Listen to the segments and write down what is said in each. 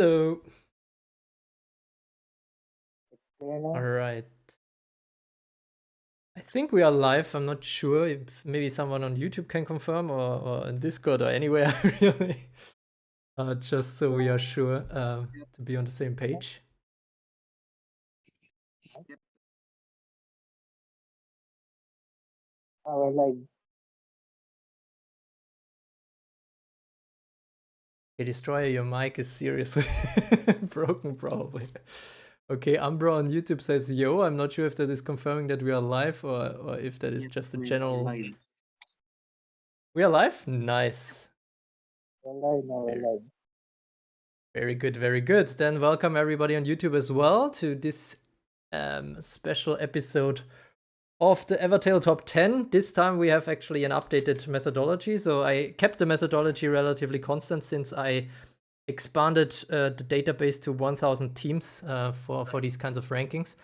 So, All all right. I think we are live. I'm not sure if maybe someone on YouTube can confirm or in Discord or anywhere, really. Just so we are sure to be on the same page. Our live. Hey, Destroyer, your mic is seriously broken, probably. Okay, Umbra on YouTube says, yo, I'm not sure if that is confirming that we are live or if that is just a general... We are live? Nice. We're live now. We're live. Very good, very good. Then welcome everybody on YouTube as well to this special episode of the Evertale Top 10. This time we have actually an updated methodology. So I kept the methodology relatively constant since I expanded the database to 1,000 teams for these kinds of rankings.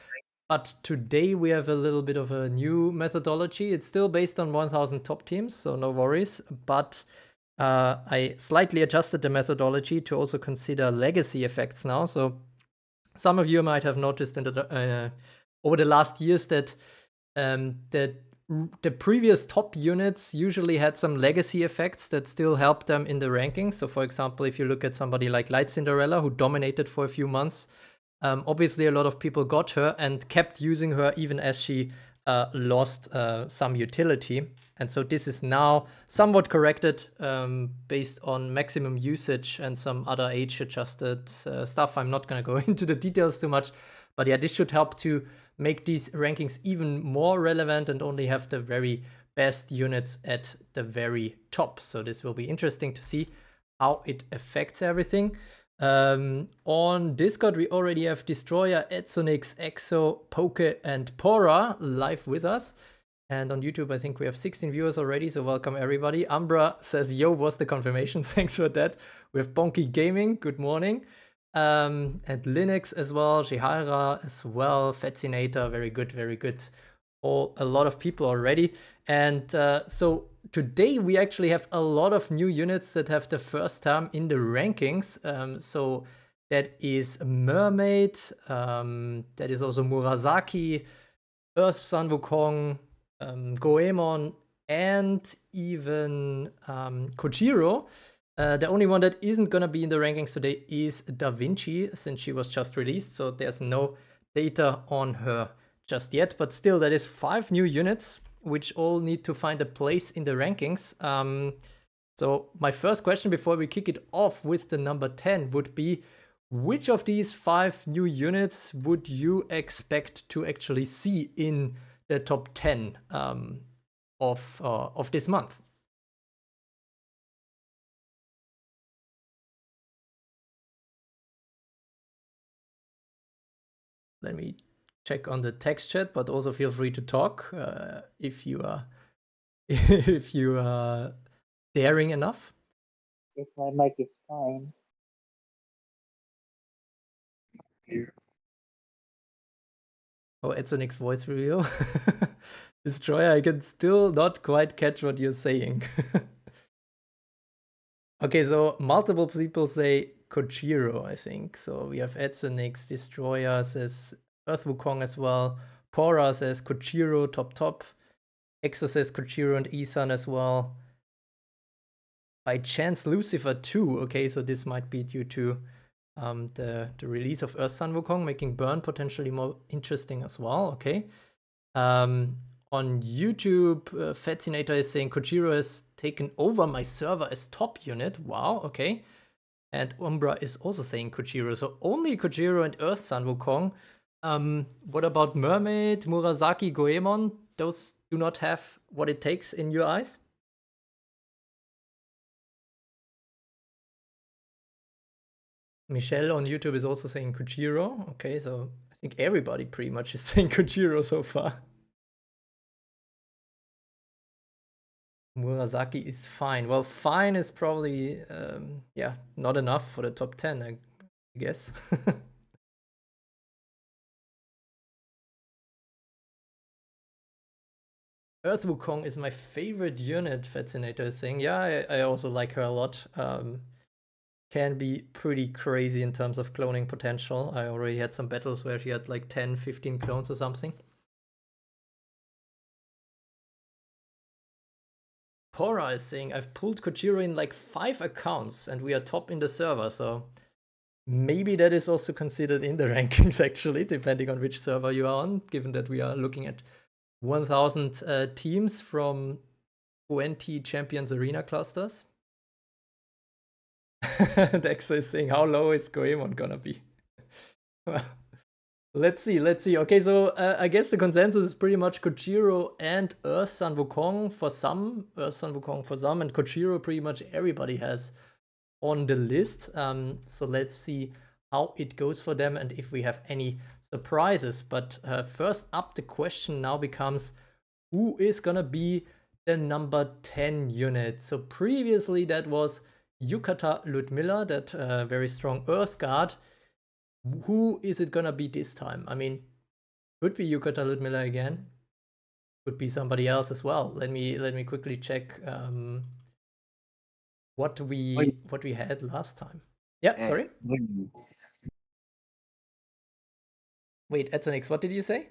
But today we have a little bit of a new methodology. It's still based on 1,000 top teams, so no worries. But I slightly adjusted the methodology to also consider legacy effects now. So some of you might have noticed over the last years that the previous top units usually had some legacy effects that still helped them in the rankings. So, for example, if you look at somebody like Light Cinderella, who dominated for a few months, obviously a lot of people got her and kept using her even as she lost some utility. And so this is now somewhat corrected based on maximum usage and some other age-adjusted stuff. I'm not going to go into the details too much, but yeah, this should help to make these rankings even more relevant and only have the very best units at the very top. So this will be interesting to see how it affects everything. On Discord, we already have Destroyer, Etsonix, Exo, Poke, and Pora live with us. And on YouTube, I think we have 16 viewers already, so welcome everybody. Umbra says, yo, what's the confirmation? Thanks for that. We have Bonky Gaming, good morning. And Linux as well, Shihara as well, Fascinator, very good, very good. A lot of people already. And so today we actually have a lot of new units that have the first time in the rankings. So that is Mermaid, that is also Murasaki, Earth Sun Wukong, Goemon, and even Kojiro. The only one that isn't gonna be in the rankings today is Da Vinci, since she was just released, so there's no data on her just yet. But still, that is 5 new units, which all need to find a place in the rankings. So my first question before we kick it off with the number 10 would be, which of these 5 new units would you expect to actually see in the top 10 of this month? Let me check on the text chat, but also feel free to talk if you are if you are daring enough. If my mic is fine. Oh, it's an X voice reveal. Destroyer, I can still not quite catch what you're saying. Okay, so multiple people say Kojiro, I think. So we have Edsonix, Destroyer says Earth Wukong as well. Pora says Kojiro, top. Exo says Kojiro and Isan as well. By chance, Lucifer too. Okay, so this might be due to the release of Earth Sun Wukong, making Burn potentially more interesting as well. Okay. On YouTube, Fascinator is saying Kojiro has taken over my server as top unit. Wow, okay. And Umbra is also saying Kojiro. So only Kojiro and Earth Sun Wukong. What about Mermaid, Murasaki, Goemon? Those do not have what it takes in your eyes? Michelle on YouTube is also saying Kojiro. Okay, so I think everybody pretty much is saying Kojiro so far. Murasaki is fine. Well, fine is probably, yeah, not enough for the top 10, I guess. Earth Wukong is my favorite unit, Fascinator is saying. Yeah, I also like her a lot. can be pretty crazy in terms of cloning potential. I already had some battles where she had like 10, 15 clones or something. Pora is saying, I've pulled Kojiro in like 5 accounts and we are top in the server, so maybe that is also considered in the rankings actually, depending on which server you are on, given that we are looking at 1,000 teams from 20 Champions Arena clusters. Dexa is saying, how low is Goemon gonna be? Well, let's see. Okay, so I guess the consensus is pretty much Kojiro and Earth Sun Wukong for some, Earth Sun Wukong for some, and Kojiro pretty much everybody has on the list. So let's see how it goes for them and if we have any surprises. But first up, the question now becomes, who is gonna be the number 10 unit? So previously that was Yukata Ludmilla, that very strong Earth Guard. Who is it gonna be this time? I mean, could be Yukata Ludmilla again. Could be somebody else as well. Let me quickly check what we had last time. Yeah, sorry. Wait, Edson, what did you say?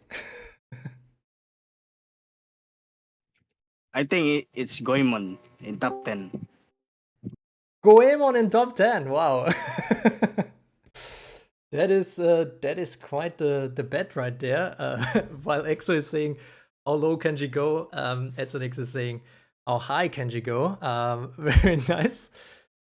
I think it's Goemon in top 10. Goemon in top 10. Wow. That is quite the bet right there. While Exo is saying, how low can she go? Edsonix is saying, how high can she go? Very nice.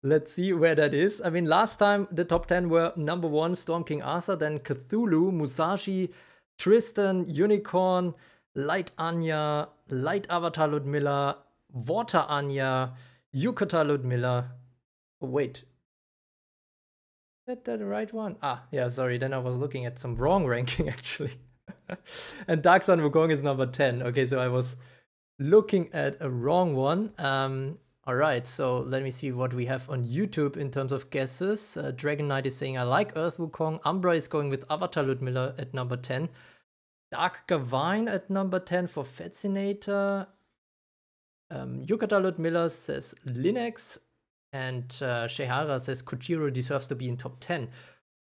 Let's see where that is. I mean, last time the top 10 were number 1, Storm King Arthur, then Cthulhu, Musashi, Tristan, Unicorn, Light Anya, Light Avatar Ludmilla, Water Anya, Yukata Ludmilla. Oh, wait, is that the right one? Ah, yeah, sorry. Then I was looking at some wrong ranking, actually. And Dark Sun Wukong is number 10. Okay, so I was looking at a wrong one. All right, so let me see what we have on YouTube in terms of guesses. Dragon Knight is saying, I like Earth Wukong. Umbra is going with Avatar Ludmilla at number 10. Dark Gavine at number 10 for Fascinator. Yukata Ludmilla says Linux. And Shehara says Kojiro deserves to be in top 10.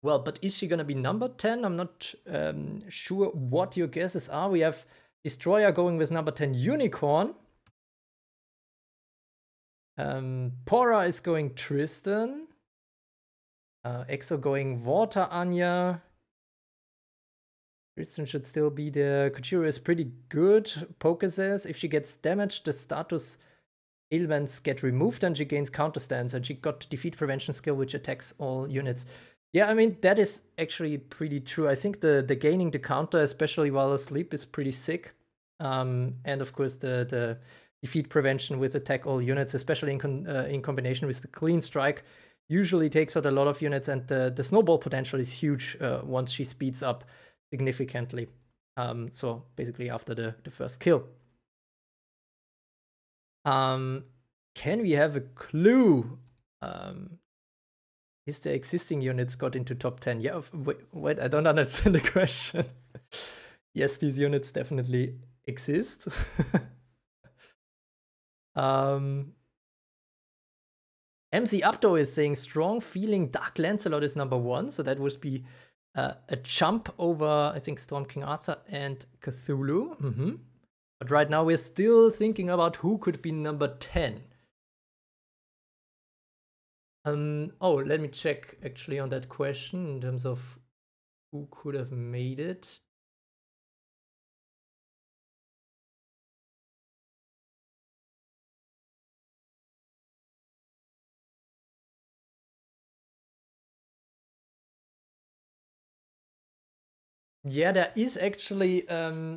Well, but is she gonna be number 10? I'm not sure what your guesses are. We have Destroyer going with number 10 Unicorn. Pora is going Tristan. Exo going Water Anya. Tristan should still be there. Kojiro is pretty good. Poker says if she gets damaged, the status ailments get removed and she gains counter stance, and she got defeat prevention skill which attacks all units. Yeah, I mean, that is actually pretty true. I think the gaining the counter, especially while asleep, is pretty sick. And of course, the defeat prevention with attack all units, especially in combination with the clean strike, usually takes out a lot of units, and the snowball potential is huge once she speeds up significantly. So basically after the first kill. Can we have a clue? Is the existing units got into top 10? Yeah, wait, I don't understand the question. Yes, these units definitely exist. MC Updo is saying strong feeling Dark Lancelot is number 1, so that would be a jump over, I think, Storm King Arthur and Cthulhu. But right now we're still thinking about who could be number 10. Oh, let me check actually on that question in terms of who could have made it. Yeah, there is actually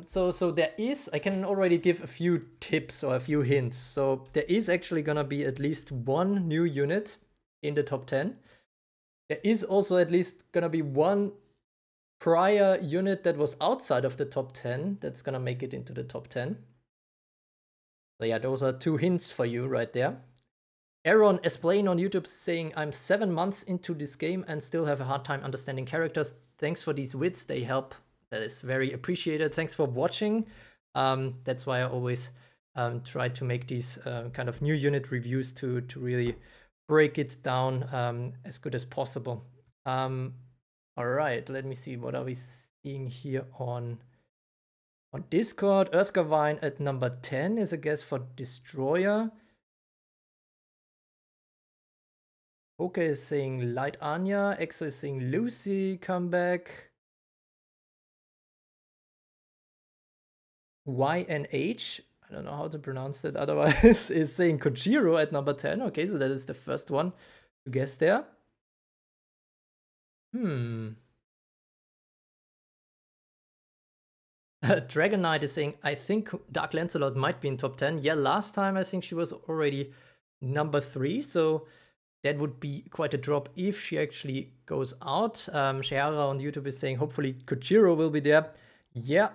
so there is, I can already give a few tips or a few hints. So there is actually gonna be at least one new unit in the top 10. There is also at least gonna be one prior unit that was outside of the top 10 that's gonna make it into the top 10. So yeah, those are 2 hints for you right there. Aaron Esplain on YouTube saying, I'm 7 months into this game and still have a hard time understanding characters. Thanks for these wits, they help. That is very appreciated. Thanks for watching. That's why I always try to make these kind of new unit reviews to really break it down as good as possible. All right, let me see. What are we seeing here on Discord? Erskavine at number 10 is a guess for Destroyer. Poke is saying Light Anya. Exo is saying Lucy, come back. YNH, I don't know how to pronounce that otherwise, is saying Kojiro at number 10. Okay, so that is the first one to guess there. Dragon Knight is saying, I think Dark Lancelot might be in top 10. Yeah, last time I think she was already number 3, so that would be quite a drop if she actually goes out. Shehara on YouTube is saying, hopefully Kojiro will be there. Yeah,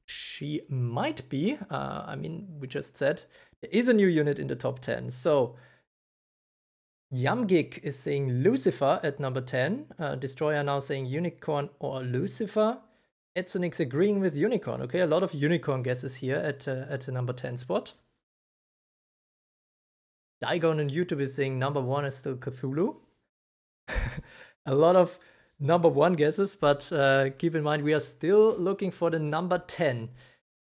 she might be. I mean, we just said there is a new unit in the top 10. So Yamgik is saying Lucifer at number 10. Destroyer now saying Unicorn or Lucifer. Etsonix agreeing with Unicorn. Okay, a lot of Unicorn guesses here at the number 10 spot. Daigon on YouTube is saying number 1 is still Cthulhu. A lot of number 1 guesses, but keep in mind we are still looking for the number 10.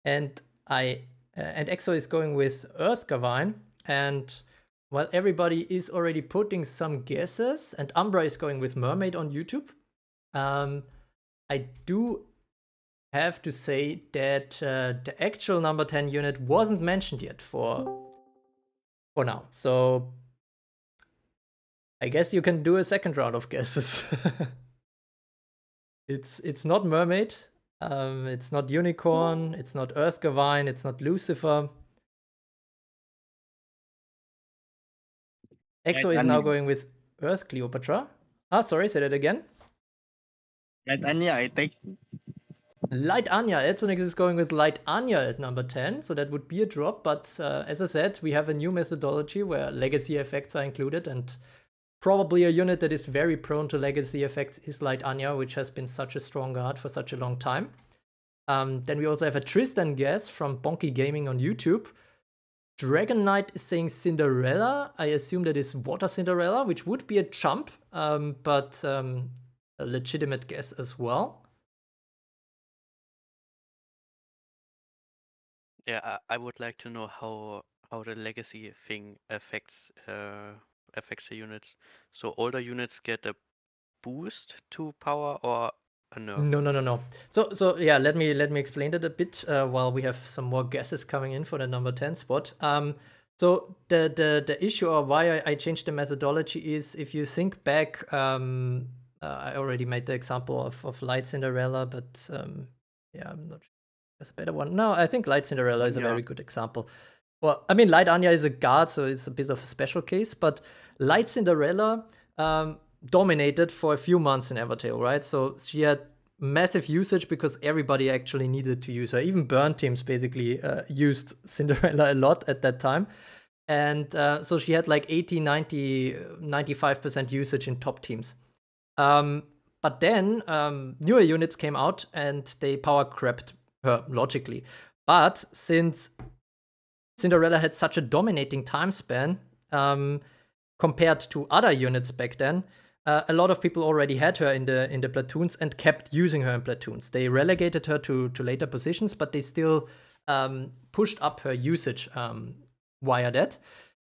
And Exo is going with Earthgavine. And while everybody is already putting some guesses, and Umbra is going with Mermaid on YouTube, I do have to say that the actual number 10 unit wasn't mentioned yet for now. So I guess you can do a second round of guesses. It's not Mermaid, it's not Unicorn, it's not Earthgavine, it's not Lucifer. Exo is now going with Earth Cleopatra. Sorry, say that again. Light Anya, I think. Light Anya. Etsonix is going with Light Anya at number 10, so that would be a drop. But as I said, we have a new methodology where legacy effects are included, and probably a unit that is very prone to legacy effects is Light Anya, which has been such a strong guard for such a long time. Then we also have a Tristan guess from Bonky Gaming on YouTube. Dragon Knight is saying Cinderella. I assume that is Water Cinderella, which would be a jump, but a legitimate guess as well. Yeah, I would like to know how the legacy thing affects the units. So older units get a boost to power or a nerf? No. So yeah, let me explain that a bit while we have some more guesses coming in for the number 10 spot. So the issue or why I changed the methodology is if you think back, I already made the example of Light Cinderella, but yeah, I'm not sure there's a better one. No, I think Light Cinderella is a very good example. Well, I mean, Light Anya is a guard, so it's a bit of a special case, but Light Cinderella dominated for a few months in Evertale, right? So she had massive usage because everybody actually needed to use her. Even burn teams basically used Cinderella a lot at that time. And so she had like 80, 90, 95% usage in top teams. But then newer units came out and they power crept her logically. But since Cinderella had such a dominating time span compared to other units back then, a lot of people already had her in the platoons and kept using her in platoons. They relegated her to later positions, but they still pushed up her usage via that.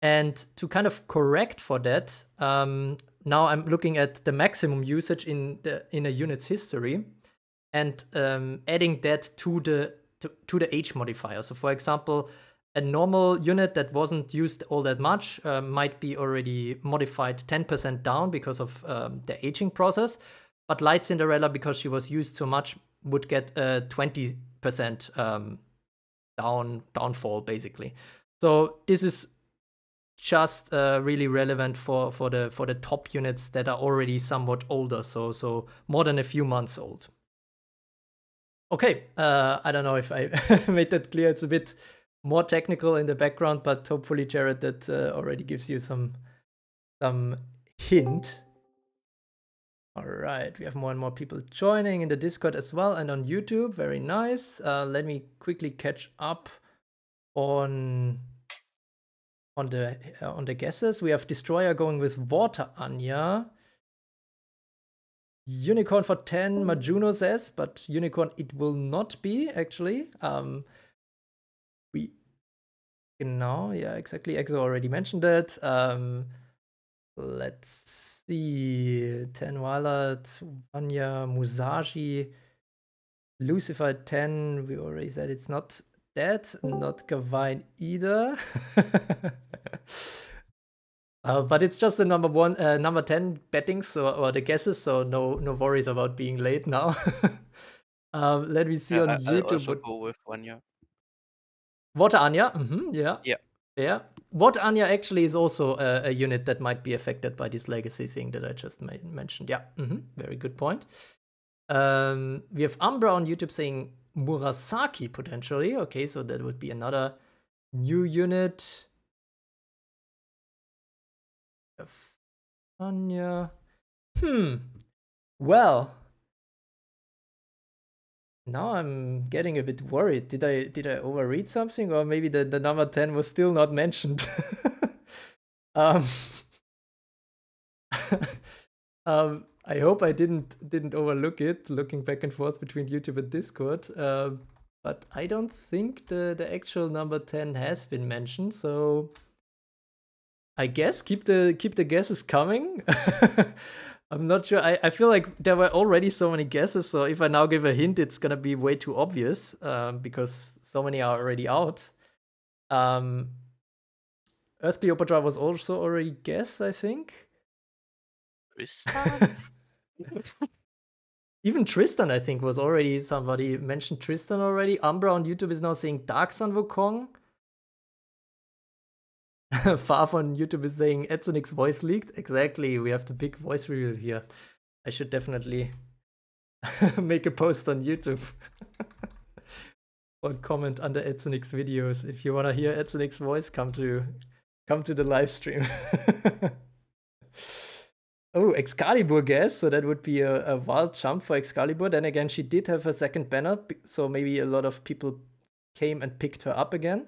And to kind of correct for that, now I'm looking at the maximum usage in a unit's history and adding that to the age modifier. So for example, a normal unit that wasn't used all that much might be already modified 10% down because of the aging process. But Light Cinderella, because she was used so much, would get a 20% downfall, basically. So this is just really relevant for the top units that are already somewhat older, so more than a few months old. Okay, I don't know if I made that clear. It's a bit more technical in the background, but hopefully, Jared, that already gives you some hint. All right, we have more and more people joining in the Discord as well and on YouTube. Very nice. Let me quickly catch up on on the guesses. We have Destroyer going with Water Anya. Unicorn for 10, Majuno says, but Unicorn it will not be, actually. Yeah, exactly. Exo already mentioned it. Let's see. 10 Violet, Anya, Musashi, Lucifer 10. We already said it's not that, not Gavine either. But it's just the number 10 betting, or the guesses, so no worries about being late now. Let me see on I'll YouTube. also go with Anya. Water Anya, yeah. Yeah. Yeah. Water Anya actually is also a unit that might be affected by this legacy thing that I just mentioned. Yeah, very good point. We have Umbra on YouTube saying Murasaki potentially. Okay, so that would be another new unit. Anya. Well, now I'm getting a bit worried. Did I overread something, or maybe the number 10 was still not mentioned? I hope I didn't overlook it, looking back and forth between YouTube and Discord. But I don't think the actual number 10 has been mentioned, so I guess keep the guesses coming. I'm not sure. I feel like there were already so many guesses, so if I now give a hint, it's gonna be way too obvious, because so many are already out. Earth Cleopatra was also already guessed, I think. Tristan? Even Tristan, I think, was already, somebody mentioned Tristan already. Umbra on YouTube is now saying Dark Sun Wukong. Far on YouTube is saying Etsunix voice leaked. Exactly, we have the big voice reveal here. I should definitely make a post on YouTube or comment under Etsunix videos. If you want to hear Etsunix voice, come to the live stream. Oh, Excalibur guess, so that would be a wild jump for Excalibur. Then again, she did have a second banner, so maybe a lot of people came and picked her up again.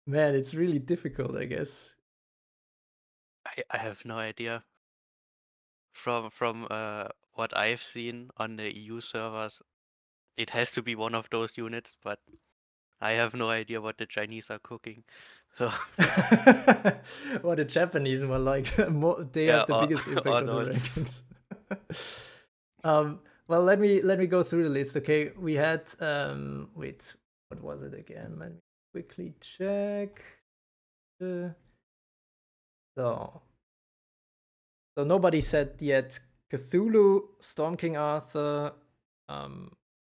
Man, it's really difficult, I guess. I have no idea. From what I've seen on the EU servers, it has to be one of those units, but I have no idea what the Chinese are cooking. So Or the Japanese were like, they Yeah, have the or- biggest impact or on the those. rankings. Well, let me go through the list. Okay, we had wait, what was it again? Let me quickly check. So nobody said yet Cthulhu, Storm King Arthur,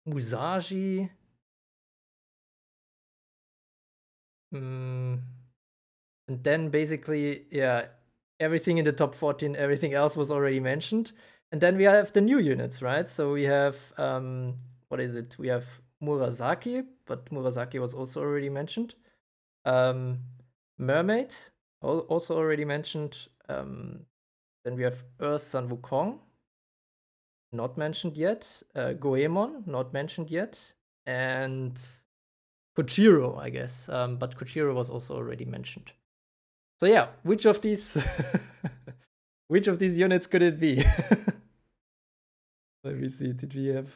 Musashi. And then basically, yeah, everything in the top 14, everything else was already mentioned. And then we have the new units, right? So we have, what is it? We have Murasaki, but Murasaki was also already mentioned. Mermaid, also already mentioned. Then we have Earth Sun Wukong, not mentioned yet. Goemon, not mentioned yet. And Kojiro, I guess. But Kojiro was also already mentioned. So yeah, which of these units could it be? Let me see. Did we have?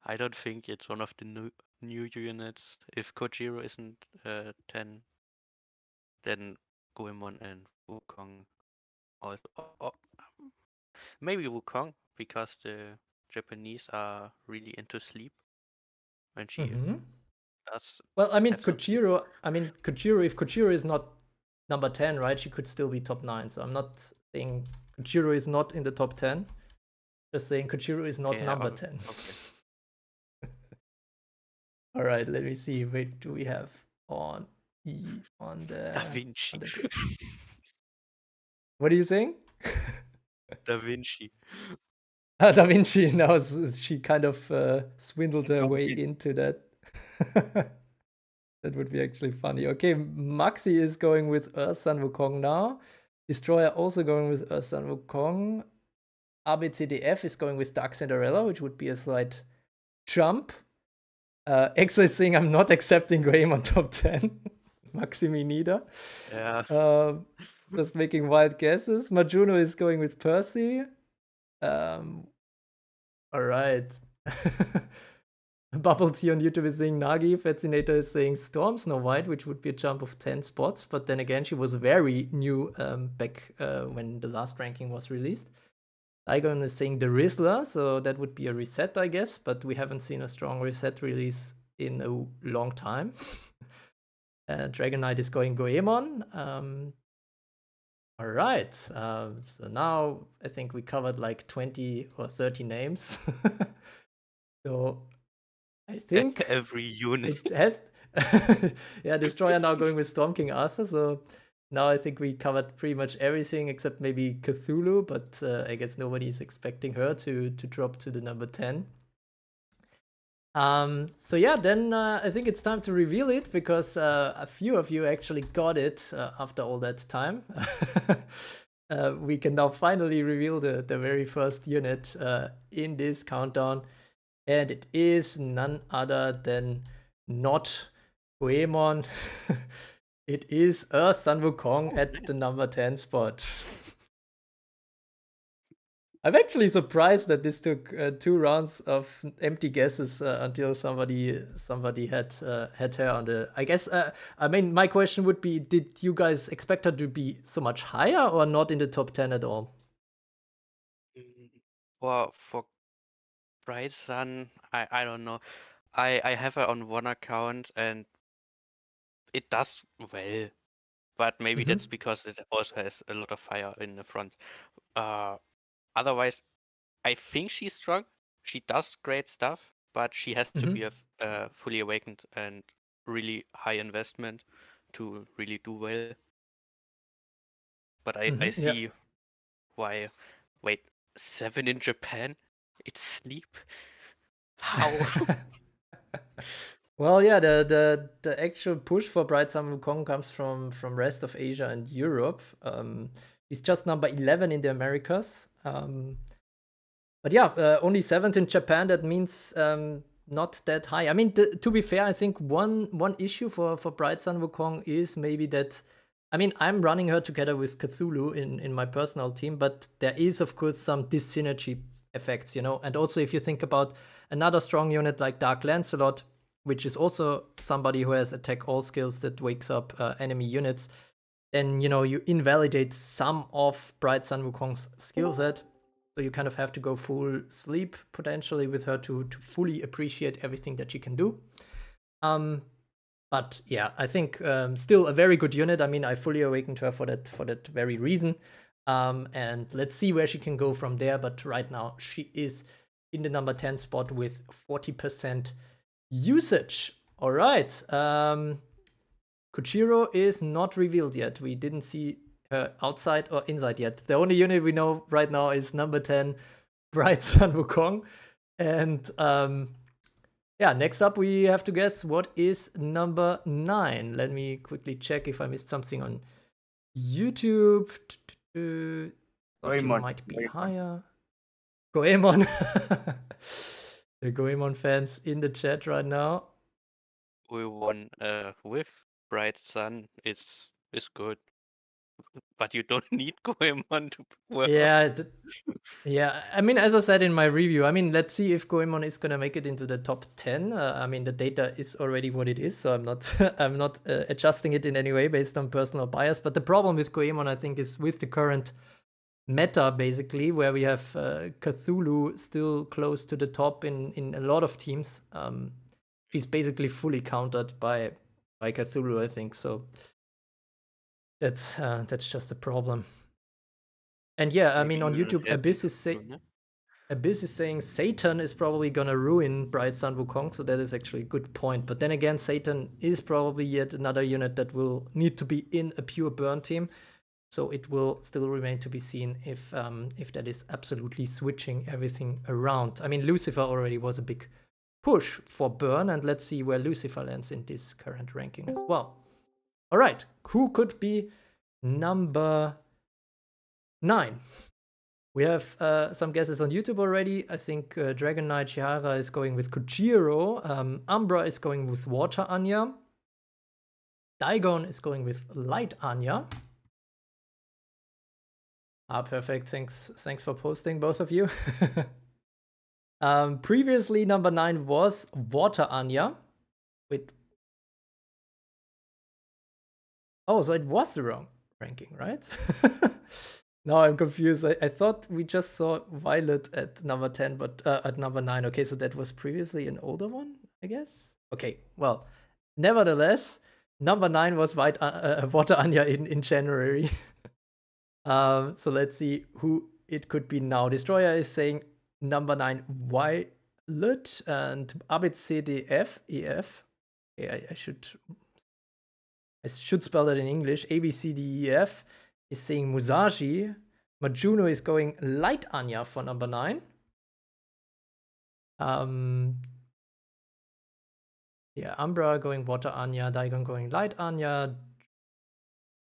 I don't think it's one of the new units. If Kojiro isn't 10, then Goemon and Wukong also. Maybe Wukong, because the Japanese are really into sleep when she does. Well, I mean, have some sleep. Kojiro. If Kojiro is not number 10, right? She could still be top 9. So I'm not saying Kojiro is not in the top 10. Just saying Kojiro is not number 10. Okay. All right, let me see. Wait, do we have on the Da Vinci. on the disc? What are you saying? Da Vinci. Da Vinci. Now she kind of swindled her way Complete. into that. That would be actually funny. Okay, Maxi is going with Sun Wukong now. Destroyer also going with Sun Wukong. ABCDF is going with Dark Cinderella, which would be a slight jump. EXO is saying I'm not accepting Goemon top 10. Maximi neither. Yeah. Just making wild guesses. Majuno is going with Percy. All right. Bubble Tea on YouTube is saying Nagi. Fascinator is saying Storm Snow White, which would be a jump of 10 spots. But then again, she was very new back when the last ranking was released. Igon is saying the Rizzler, so that would be a reset, I guess. But we haven't seen a strong reset release in a long time. Dragon Knight is going Goemon. All right. So now I think we covered like 20 or 30 names. So I think Every unit. it has. Yeah, Destroyer now going with Storm King Arthur. So now I think we covered pretty much everything except maybe Cthulhu, but I guess nobody is expecting her to drop to the number 10. So yeah, then I think it's time to reveal it because a few of you actually got it after all that time. We can now finally reveal the very first unit in this countdown, and it is none other than not Goemon. It is a Sun Wukong at the number 10 spot. I'm actually surprised that this took 2 rounds of empty guesses until somebody had her on the. I guess I mean my question would be: did you guys expect her to be so much higher or not in the top 10 at all? Well, for Bright Sun, I don't know. I have her on one account and it does well, but maybe that's because it also has a lot of fire in the front. Otherwise, I think she's strong. She does great stuff, but she has to be a fully awakened and really high investment to really do well. But I see why. Wait, 7 in Japan? It's sleep? How? Well, yeah, the actual push for Bright Sun Wukong comes from rest of Asia and Europe. It's just number 11 in the Americas. But yeah, only 7th in Japan. That means not that high. I mean, to be fair, I think one issue for Bright Sun Wukong is maybe that. I mean, I'm running her together with Cthulhu in my personal team, but there is of course some dyssynergy effects, you know. And also, if you think about another strong unit like Dark Lancelot, which is also somebody who has attack all skills that wakes up enemy units, then you know you invalidate some of Bright Sun Wukong's skill set. So you kind of have to go full sleep potentially with her to fully appreciate everything that she can do. But yeah, I think still a very good unit. I mean, I fully awakened her for that very reason. And let's see where she can go from there. But right now, she is in the number 10 spot with 40% usage. All right. Kojiro is not revealed yet. We didn't see her outside or inside yet. The only unit we know right now is number 10, Bright Sun Wukong. And yeah, next up we have to guess what is number 9. Let me quickly check if I missed something on YouTube. Thought she might be higher. Goemon. The Goemon fans in the chat right now. We won with Bright Sun. It's good. But you don't need Goemon to work. Yeah, I mean, as I said in my review, I mean, let's see if Goemon is gonna make it into the top 10. I mean, the data is already what it is, so I'm not I'm not adjusting it in any way based on personal bias. But the problem with Goemon, I think, is with the current meta, basically, where we have Cthulhu still close to the top in a lot of teams. She's basically fully countered by Cthulhu, I think. So that's just a problem. And yeah, I mean, on YouTube, Abyss is saying Satan is probably gonna ruin Bright Sun Wukong, so that is actually a good point. But then again, Satan is probably yet another unit that will need to be in a pure burn team. So it will still remain to be seen if that is absolutely switching everything around. I mean, Lucifer already was a big push for burn, and let's see where Lucifer lands in this current ranking as well. All right, who could be number 9? We have some guesses on YouTube already. I think Dragon Knight Chihara is going with Kojiro. Umbra is going with Water Anya. Daigon is going with Light Anya. Ah, perfect. Thanks for posting, both of you. Previously, number 9 was Water Anya. Wait. Oh, so it was the wrong ranking, right? Now I'm confused. I thought we just saw Violet at number 10, but at number 9. Okay, so that was previously an older one, I guess? Okay, well, nevertheless, number 9 was Water Anya in January. So let's see who it could be now. Destroyer is saying number 9 Violet and Abid CDF EF. Okay, I should spell that in English. ABCDEF is saying Musashi. Majuno is going Light Anya for number 9. Yeah, Umbra going Water Anya, Daigon going Light Anya.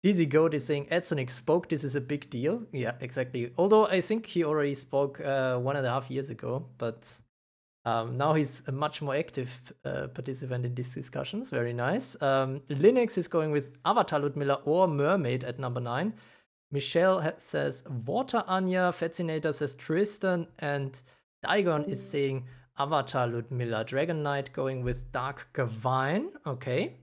Dizzy Goat is saying Edsonic spoke, this is a big deal. Yeah, exactly. Although I think he already spoke 1.5 years ago, but now he's a much more active participant in these discussions. Very nice. Linux is going with Avatar Ludmilla or Mermaid at number 9. Michelle says Water Anya. Fascinator says Tristan. And Daigon is saying Avatar Ludmilla. Dragon Knight going with Dark Gavine. Okay.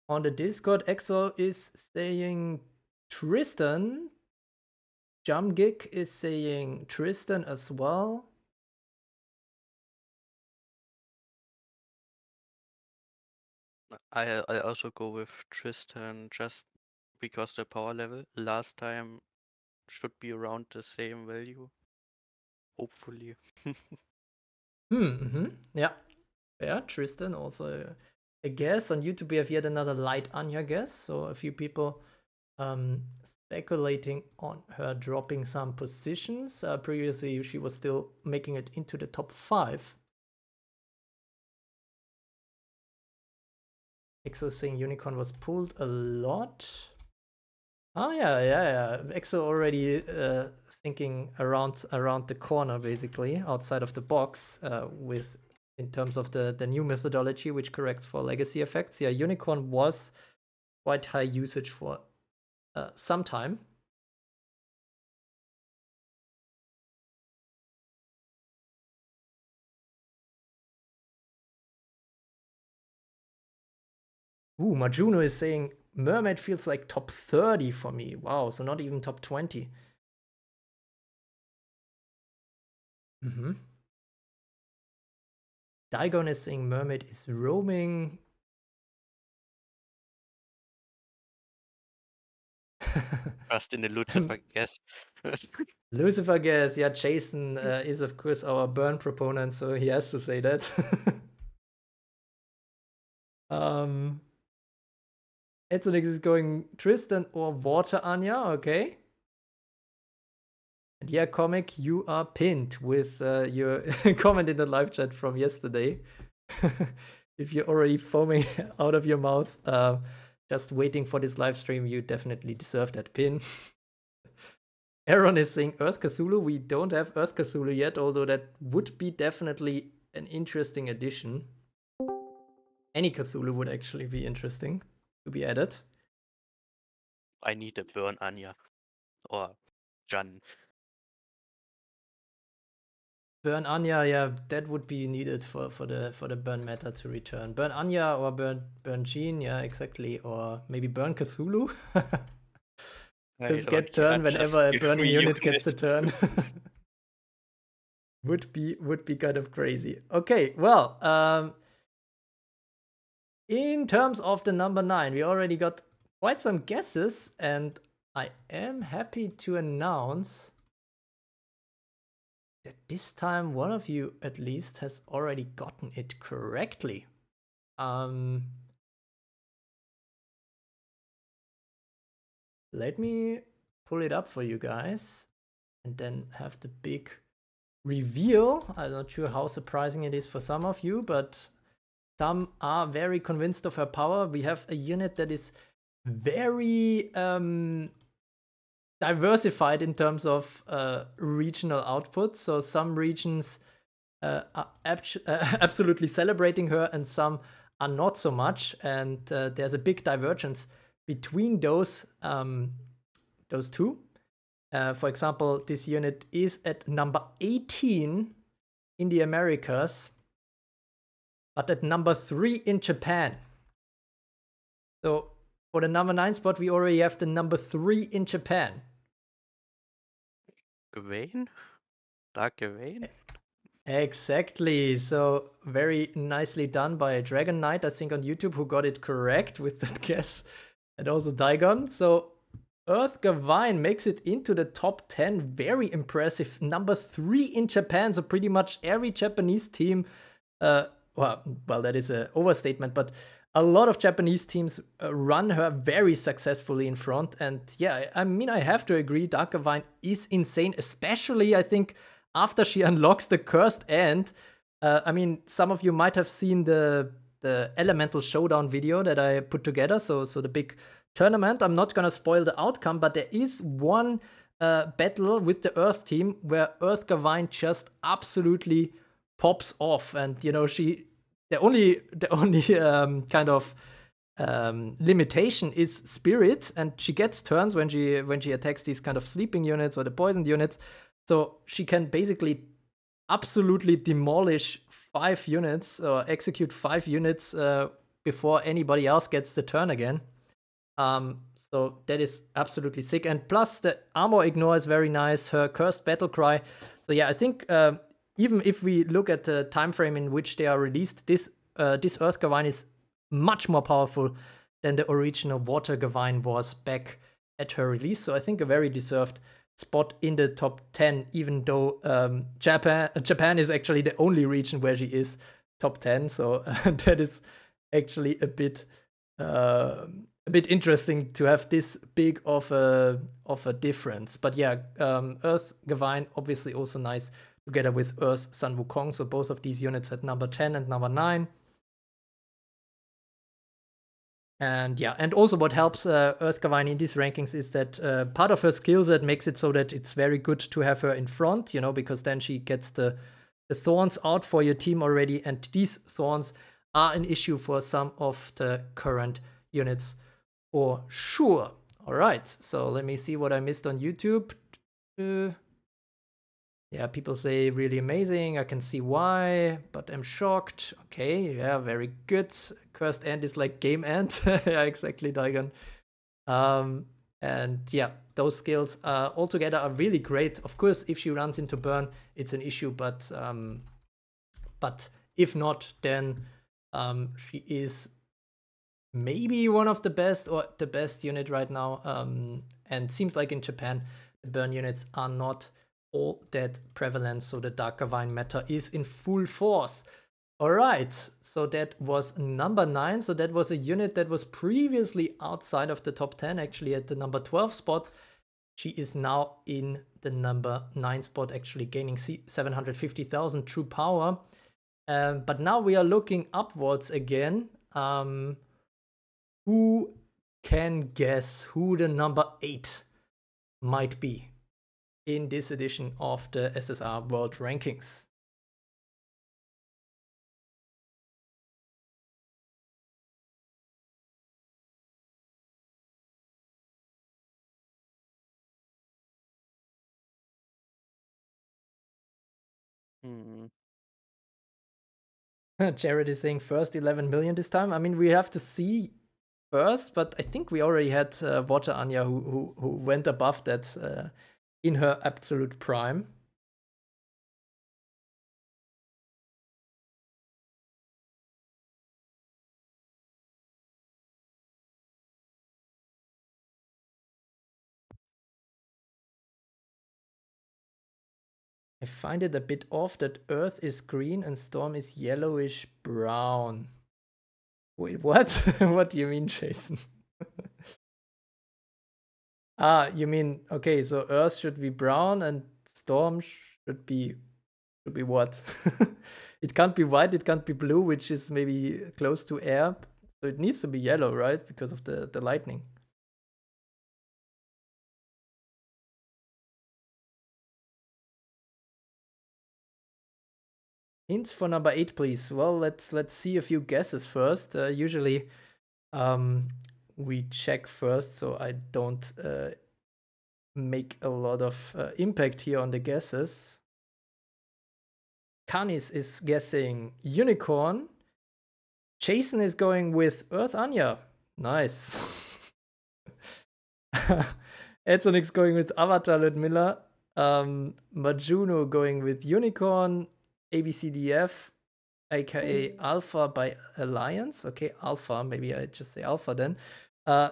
On the Discord, Exo is saying Tristan. Jumgik is saying Tristan as well. I also go with Tristan just because the power level last time should be around the same value. Hopefully. Yeah. Yeah, Tristan also a guess. On YouTube we have yet another Light Anya guess. So a few people speculating on her dropping some positions. Previously she was still making it into the top 5. Exo saying Unicorn was pulled a lot. Oh yeah. Exo already thinking around the corner, basically outside of the box, with in terms of the new methodology which corrects for legacy effects. Yeah, Unicorn was quite high usage for some time. Ooh, Majuno is saying Mermaid feels like top 30 for me. Wow, so not even top 20. Daigon is saying Mermaid is roaming. Trust in the Lucifer guess. Lucifer guess, yeah, Jason is of course our burn proponent, so he has to say that. Edsonix is going Tristan or Water Anya, okay. And yeah, Comic, you are pinned with your comment in the live chat from yesterday. If you're already foaming out of your mouth, just waiting for this live stream, you definitely deserve that pin. Aaron is saying Earth Cthulhu. We don't have Earth Cthulhu yet, although that would be definitely an interesting addition. Any Cthulhu would actually be interesting to be added. I need a burn Anya or Jan. Burn Anya, yeah, that would be needed for the burn meta to return. Burn Anya or burn Jean, yeah, exactly. Or maybe burn Cthulhu. Just get turn whenever a burning unit gets the turn. would be kind of crazy. Okay, well, in terms of the number 9, we already got quite some guesses, and I am happy to announce that this time one of you at least has already gotten it correctly. Let me pull it up for you guys and then have the big reveal. I'm not sure how surprising it is for some of you, but some are very convinced of her power. We have a unit that is very diversified in terms of regional output. So some regions are absolutely celebrating her, and some are not so much. And there's a big divergence between those two. For example, this unit is at number 18 in the Americas, but at number 3 in Japan. So for the number 9 spot, we already have the number 3 in Japan. Gawain? Dark Gawain? Exactly. So very nicely done by Dragon Knight, I think on YouTube, who got it correct with that guess. And also Daigon. So Earth Gawain makes it into the top 10. Very impressive. Number 3 in Japan. So pretty much every Japanese team, well, that is an overstatement, but a lot of Japanese teams run her very successfully in front. And yeah, I mean, I have to agree, Dark Gawain is insane, especially, I think, after she unlocks the Cursed End. I mean, some of you might have seen the Elemental Showdown video that I put together, so the big tournament. I'm not gonna spoil the outcome, but there is one battle with the Earth team where Earth Gawain just absolutely pops off, and you know, the only kind of limitation is spirit, and she gets turns when she attacks these kind of sleeping units or the poisoned units. So she can basically absolutely demolish 5 units or execute 5 units before anybody else gets the turn again. So that is absolutely sick. And plus the armor ignore is very nice. Her cursed battle cry. So yeah, I think even if we look at the time frame in which they are released, this Earth Gawain is much more powerful than the original Water Gawain was back at her release. So I think a very deserved spot in the top 10, even though Japan is actually the only region where she is top 10. So that is actually a bit interesting to have this big of a difference. But yeah, Earth Gawain obviously also nice together with Earth Sun Wukong. So both of these units at number 10 and number 9. And yeah, and also what helps Earth Gawain in these rankings is that part of her skill set makes it so that it's very good to have her in front, you know, because then she gets the thorns out for your team already, and these thorns are an issue for some of the current units for sure. All right, so let me see what I missed on YouTube. Yeah, people say really amazing. I can see why, but I'm shocked. Okay, yeah, very good. Cursed End is like Game End. Yeah, exactly, Daigon. And yeah, those skills altogether are really great. Of course, if she runs into burn, it's an issue, but if not, then she is maybe one of the best or the best unit right now. And seems like in Japan, the burn units are not all that prevalent, so the Dark Gawain meta is in full force. All right, so that was number 9. So that was a unit that was previously outside of the top 10, actually at the number 12 spot. She is now in the number 9 spot, actually gaining 750,000 true power. But now we are looking upwards again. Who can guess who the number 8 might be in this edition of the SSR World Rankings? Jared is saying first 11 million this time. I mean, we have to see first, but I think we already had Water Anya who went above that in her absolute prime. I find it a bit off that Earth is green and Storm is yellowish brown. Wait, what? What do you mean, Jason? You mean, okay, so Earth should be brown and Storm should be what? It can't be white, it can't be blue, which is maybe close to air. So it needs to be yellow, right? Because of the lightning. Hints for number 8, please. Well, let's see a few guesses first. Usually, we check first, so I don't make a lot of impact here on the guesses. Kanis is guessing unicorn. Jason is going with Earth Anya. Nice. Edsonix going with Avatar Ludmilla. Majuno going with unicorn. ABCDF, aka Alpha by Alliance. Okay, Alpha. Maybe I just say Alpha then.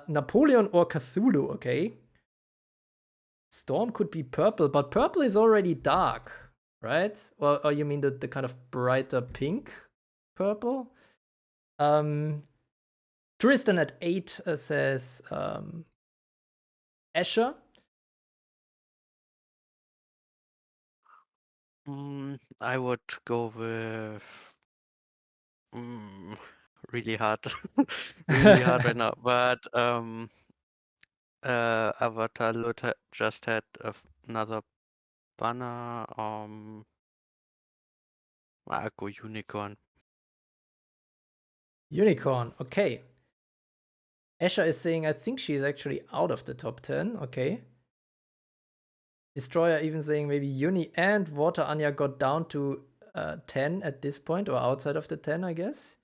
Napoleon or Cthulhu. Okay. Storm could be purple, but purple is already dark, right? Or you mean the kind of brighter pink purple? Tristan at 8 says Escher. I would go with really hard, really hard right now. But Avatar Lut just had another banner. I'll go unicorn. Unicorn, okay. Escher is saying I think she's actually out of the top 10. Okay. Destroyer even saying maybe Uni and Water Anya got down to 10 at this point, or outside of the 10, I guess.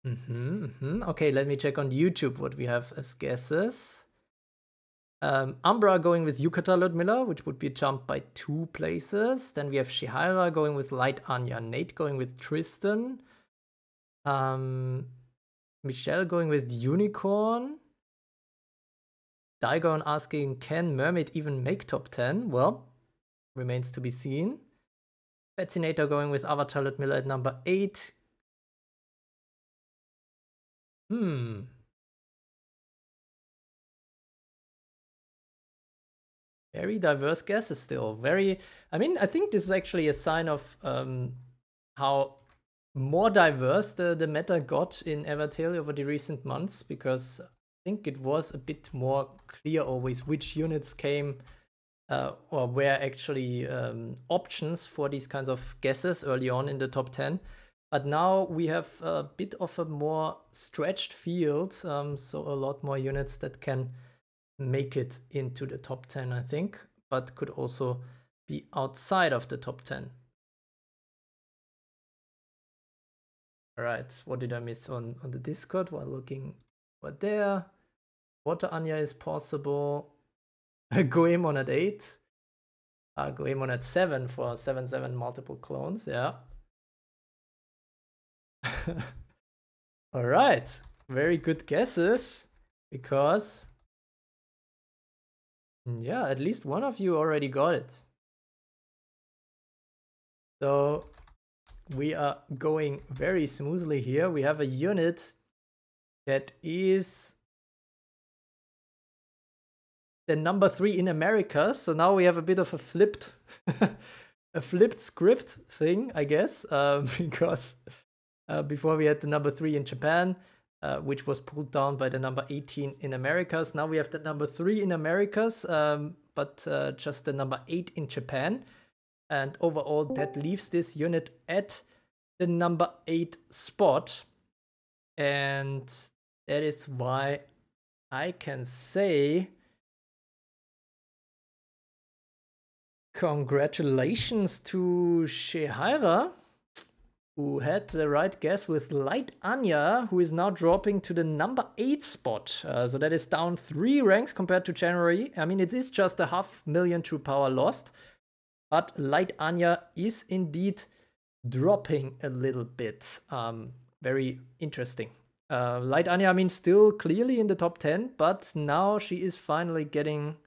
Okay, let me check on YouTube what we have as guesses. Umbra going with Yukata Ludmilla, which would be a jump by 2 places. Then we have Shihira going with Light Anya. Nate going with Tristan. Michelle going with Unicorn. Digon asking, can Mermaid even make top 10? Well, remains to be seen. Fascinator going with Avatar Ludmilla at number 8. Very diverse guesses still. I think this is actually a sign of how more diverse the meta got in Evertale over the recent months, because I think it was a bit more clear always which units came or were actually options for these kinds of guesses early on in the top 10. But now we have a bit of a more stretched field, so a lot more units that can make it into the top 10, I think, but could also be outside of the top 10. All right, what did I miss on the Discord while looking over there? Water Anya is possible. Goemon at 8. Goemon at 7 for 7/7 multiple clones, yeah. All right, very good guesses, because yeah, at least one of you already got it. So we are going very smoothly here. We have a unit that is the number 3 in America. So now we have a bit of a flipped a flipped script thing, I guess, because before we had the number 3 in Japan, which was pulled down by the number 18 in Americas. Now we have the number 3 in Americas, but just the number 8 in Japan. And overall, that leaves this unit at the number 8 spot. And that is why I can say congratulations to Shihira, who had the right guess with Light Anya, who is now dropping to the number 8 spot. So that is down 3 ranks compared to January. I mean, it is just a 500,000 true power lost, but Light Anya is indeed dropping a little bit. Very interesting. Light Anya, I mean, still clearly in the top 10, but now she is finally getting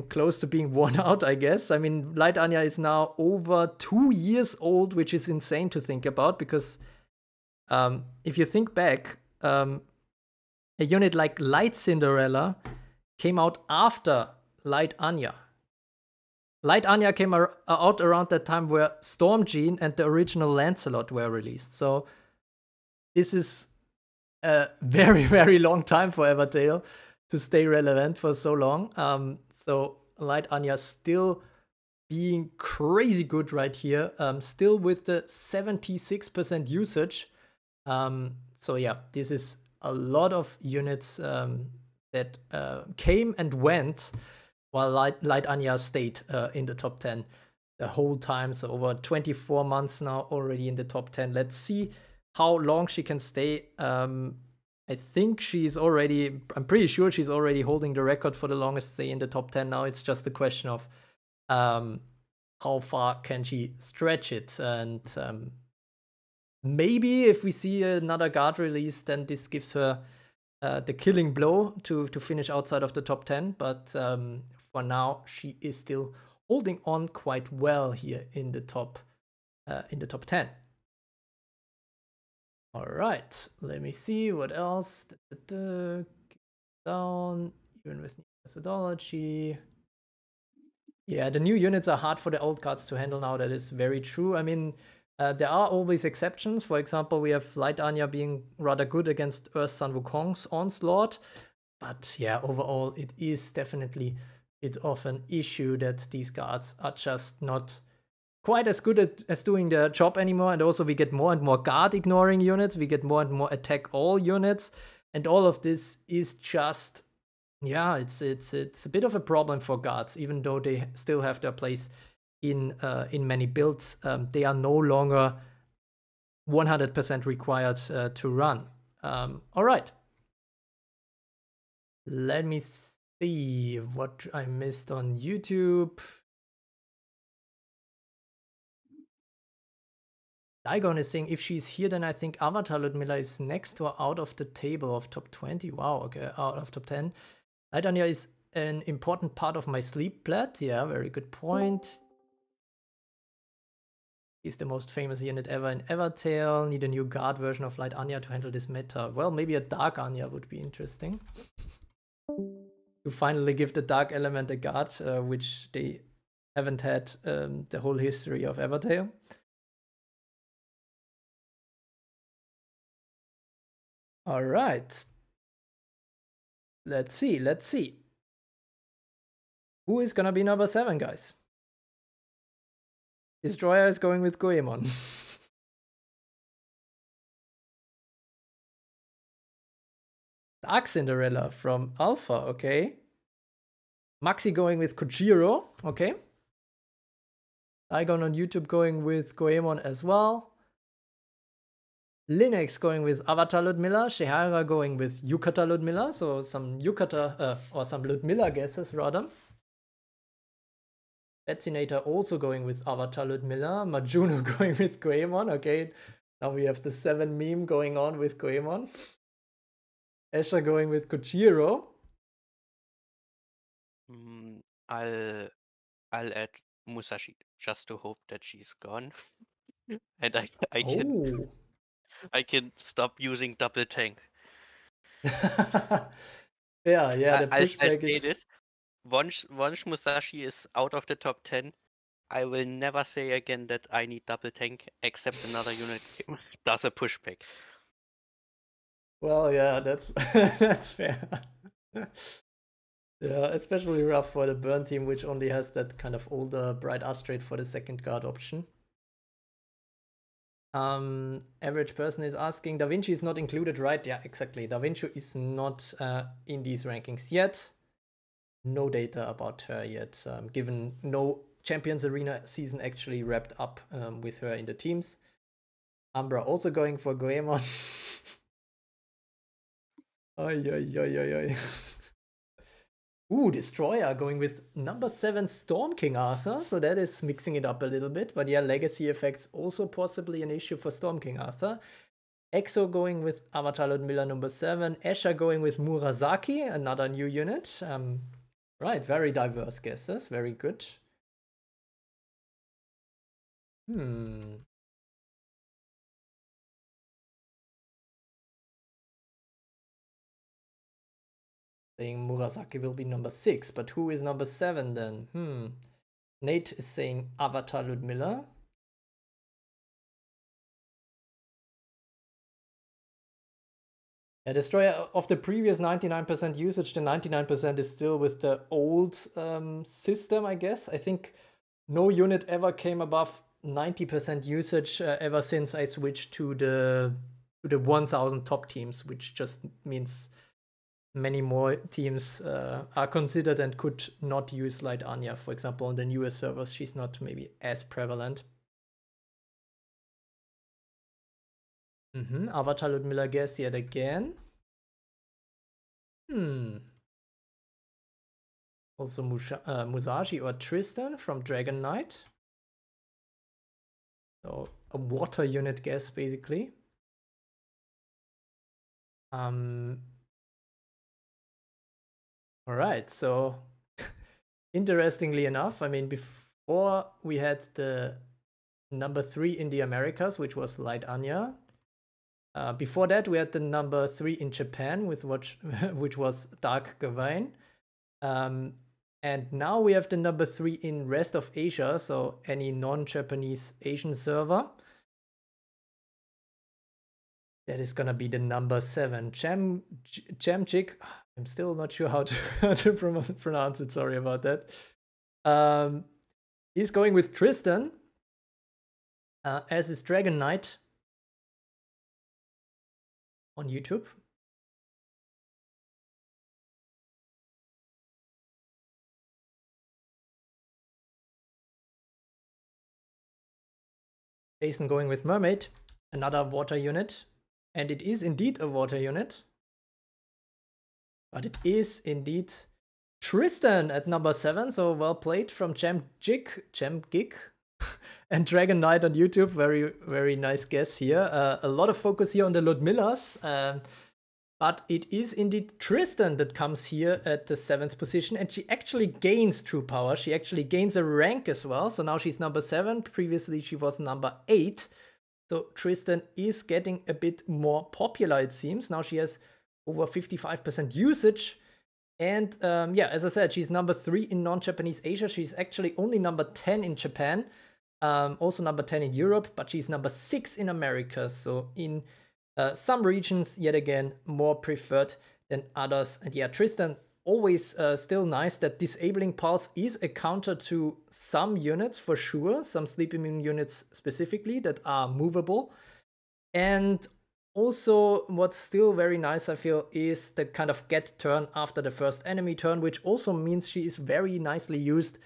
close to being worn out, I guess. I mean, Light Anya is now over 2 years old, which is insane to think about, because if you think back, a unit like Light Cinderella came out after Light Anya. Light Anya came out around that time where Storm Gene and the original Lancelot were released. So this is a very, very long time for Evertale to stay relevant for so long. So Light Anya still being crazy good right here, still with the 76% usage. So yeah, this is a lot of units that came and went while Light Anya stayed in the top 10 the whole time. So over 24 months now already in the top 10. Let's see how long she can stay. I think I'm pretty sure she's already holding the record for the longest stay in the top 10 now. It's just a question of how far can she stretch it. And maybe if we see another guard release, then this gives her the killing blow to finish outside of the top 10. But for now, she is still holding on quite well here in the top 10. All right, let me see what else. Down, even with new methodology. Yeah, the new units are hard for the old cards to handle now. That is very true. I mean, there are always exceptions. For example, we have Light Anya being rather good against Earth Sun Wukong's Onslaught. But yeah, overall, it is definitely a bit of an issue that these cards are just not quite as good as doing their job anymore. And also, we get more and more guard ignoring units. We get more and more attack all units. And all of this is just, yeah, it's a bit of a problem for guards, even though they still have their place in many builds. They are no longer 100% required to run. All right. Let me see what I missed on YouTube. Daigon is saying if she's here, then I think Avatar Ludmilla is next or out of the table of top 20. Wow, okay, out of top 10. Light Anya is an important part of my sleep plat. Yeah, very good point. He's the most famous unit ever in Evertale. Need a new guard version of Light Anya to handle this meta. Well, maybe a Dark Anya would be interesting. To finally give the Dark element a guard, which they haven't had the whole history of Evertale. All right. Let's see. Who is gonna be number 7, guys? Destroyer is going with Goemon. Dark Cinderella from Alpha, okay. Maxi going with Kojiro, okay. Daigon on YouTube going with Goemon as well. Linux going with Avatar Ludmilla. Shehara going with Yukata Ludmilla. So some Yukata, or some Ludmilla guesses rather. Betzinator also going with Avatar Ludmilla. Majuno going with Goemon, okay. Now we have the 7 meme going on with Goemon. Escher going with Kojiro. I'll add Musashi just to hope that she's gone, and I can stop using double tank. yeah, the pushback I'll is. This. Once Musashi is out of the top 10, I will never say again that I need double tank, except another unit does a pushback. Well, yeah, that's that's fair. Yeah, especially rough for the burn team, which only has that kind of older Bright Astrate for the second guard option. Average person is asking, Da Vinci is not included, right? Yeah, exactly. Da Vinci is not in these rankings yet. No data about her yet, given no Champions Arena season actually wrapped up with her in the teams. Umbra also going for Goemon. Oi. Ooh, Destroyer going with number 7 Storm King Arthur. So that is mixing it up a little bit. But yeah, legacy effects also possibly an issue for Storm King Arthur. Exo going with Avatar Ludmilla number 7. Escher going with Murasaki, another new unit. Right, very diverse guesses. Very good. Saying Murasaki will be number 6, but who is number 7 then? Nate is saying Avatar Ludmilla. Yeah, Destroyer of the previous 99% usage, the 99% is still with the old system, I guess. I think no unit ever came above 90% usage ever since I switched to the 1000 top teams, which just means many more teams are considered and could not use Light Anya. For example, on the newest servers, she's not maybe as prevalent. Avatar Ludmilla guess yet again. Also Musashi or Tristan from Dragon Knight. So a water unit guess, basically. All right, so interestingly enough, I mean, before we had the number 3 in the Americas, which was Light Anya. Before that, we had the number 3 in Japan, with which was Dark Gawain. And now we have the number 3 in rest of Asia, so any non-Japanese Asian server. That is gonna be the number 7. Jamjik. I'm still not sure how to pronounce it. Sorry about that. He's going with Tristan, as is Dragon Knight on YouTube. Jason going with Mermaid, another water unit. And it is indeed a water unit. But it is indeed Tristan at number 7. So well played from Jamgik, and Dragon Knight on YouTube. Very, very nice guess here. A lot of focus here on the Ludmillas. But it is indeed Tristan that comes here at the 7th position, and she actually gains true power. She actually gains a rank as well. So now she's number 7. Previously, she was number 8. So Tristan is getting a bit more popular, it seems. Now she has over 55% usage. And yeah, as I said, she's number 3 in non-Japanese Asia. She's actually only number 10 in Japan. Also number 10 in Europe, but she's number 6 in America. So in some regions, yet again, more preferred than others. And yeah, Tristan, always still nice that Disabling Pulse is a counter to some units for sure, some Sleep Immune units specifically that are movable. And also, what's still very nice, I feel, is the kind of get turn after the first enemy turn, which also means she is very nicely used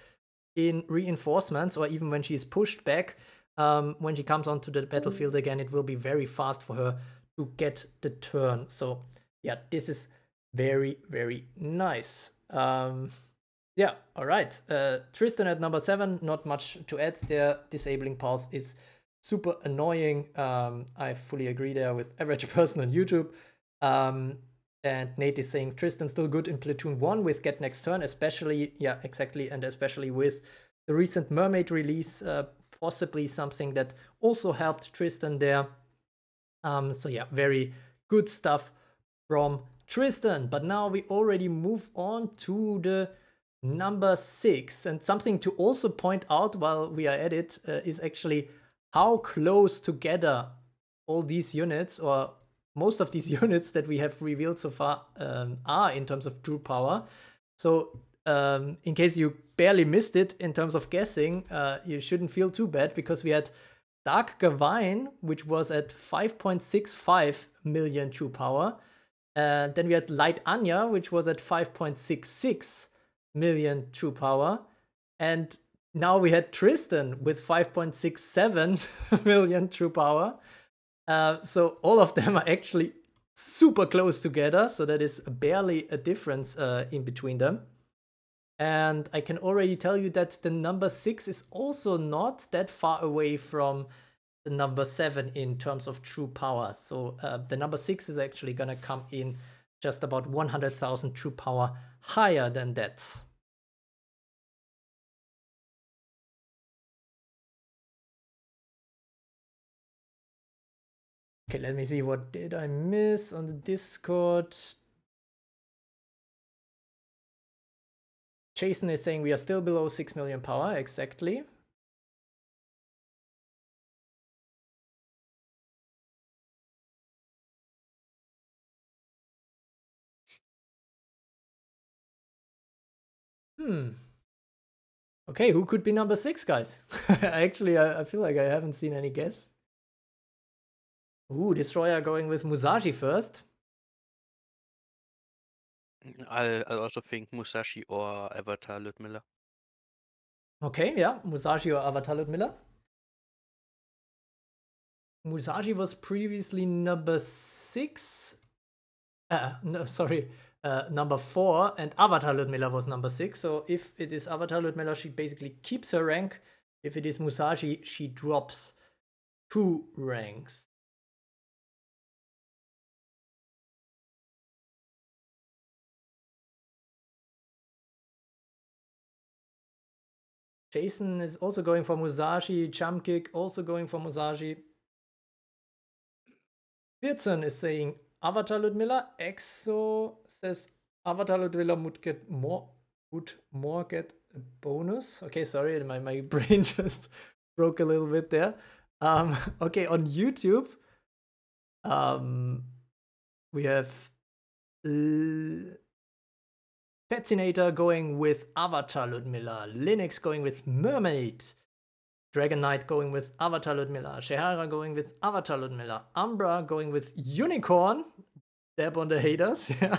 in reinforcements, or even when she is pushed back. When she comes onto the battlefield again, it will be very fast for her to get the turn. So yeah, this is very, very nice. Yeah, all right. Tristan at number 7, not much to add there. Disabling Pulse is super annoying. I fully agree there with average person on YouTube. And Nate is saying Tristan still good in Platoon 1 with Get Next Turn, especially, yeah, exactly, and especially with the recent Mermaid release, possibly something that also helped Tristan there. So yeah, very good stuff from Tristan. But now we already move on to the number 6. And something to also point out while we are at it is actually how close together all these units, or most of these units that we have revealed so far, are in terms of true power. So in case you barely missed it in terms of guessing, you shouldn't feel too bad, because we had Dark Gawain, which was at 5.65 million true power. Then we had Light Anya, which was at 5.66 million true power. And now we had Tristan with 5.67 million true power. So all of them are actually super close together. So that is barely a difference in between them. And I can already tell you that the number 6 is also not that far away from the number 7 in terms of true power. So the number 6 is actually gonna come in just about 100,000 true power higher than that. Okay, let me see, what did I miss on the Discord? Jason is saying we are still below 6 million power, exactly. Okay, who could be number 6, guys? Actually, I feel like I haven't seen any guess. Ooh, Destroyer going with Musashi first. I also think Musashi or Evertale Ludmilla. Okay, yeah, Musashi or Avatar Ludmilla. Musashi was previously number 6. No, sorry, number 4, and Avatar Ludmilla was number 6. So if it is Avatar Ludmilla, she basically keeps her rank. If it is Musashi, she drops 2 ranks. Jason is also going for Musashi. Jump Kick also going for Musashi. Virzen is saying Avatar Ludmilla. Exo says Avatar Ludmilla would more get a bonus. Okay, sorry, my brain just broke a little bit there. Okay, on YouTube, we have Fascinator going with Avatar Ludmilla, Linux going with Mermaid, Dragon Knight going with Avatar Ludmilla, Shehara going with Avatar Ludmilla, Umbra going with Unicorn, dab on the haters, yeah.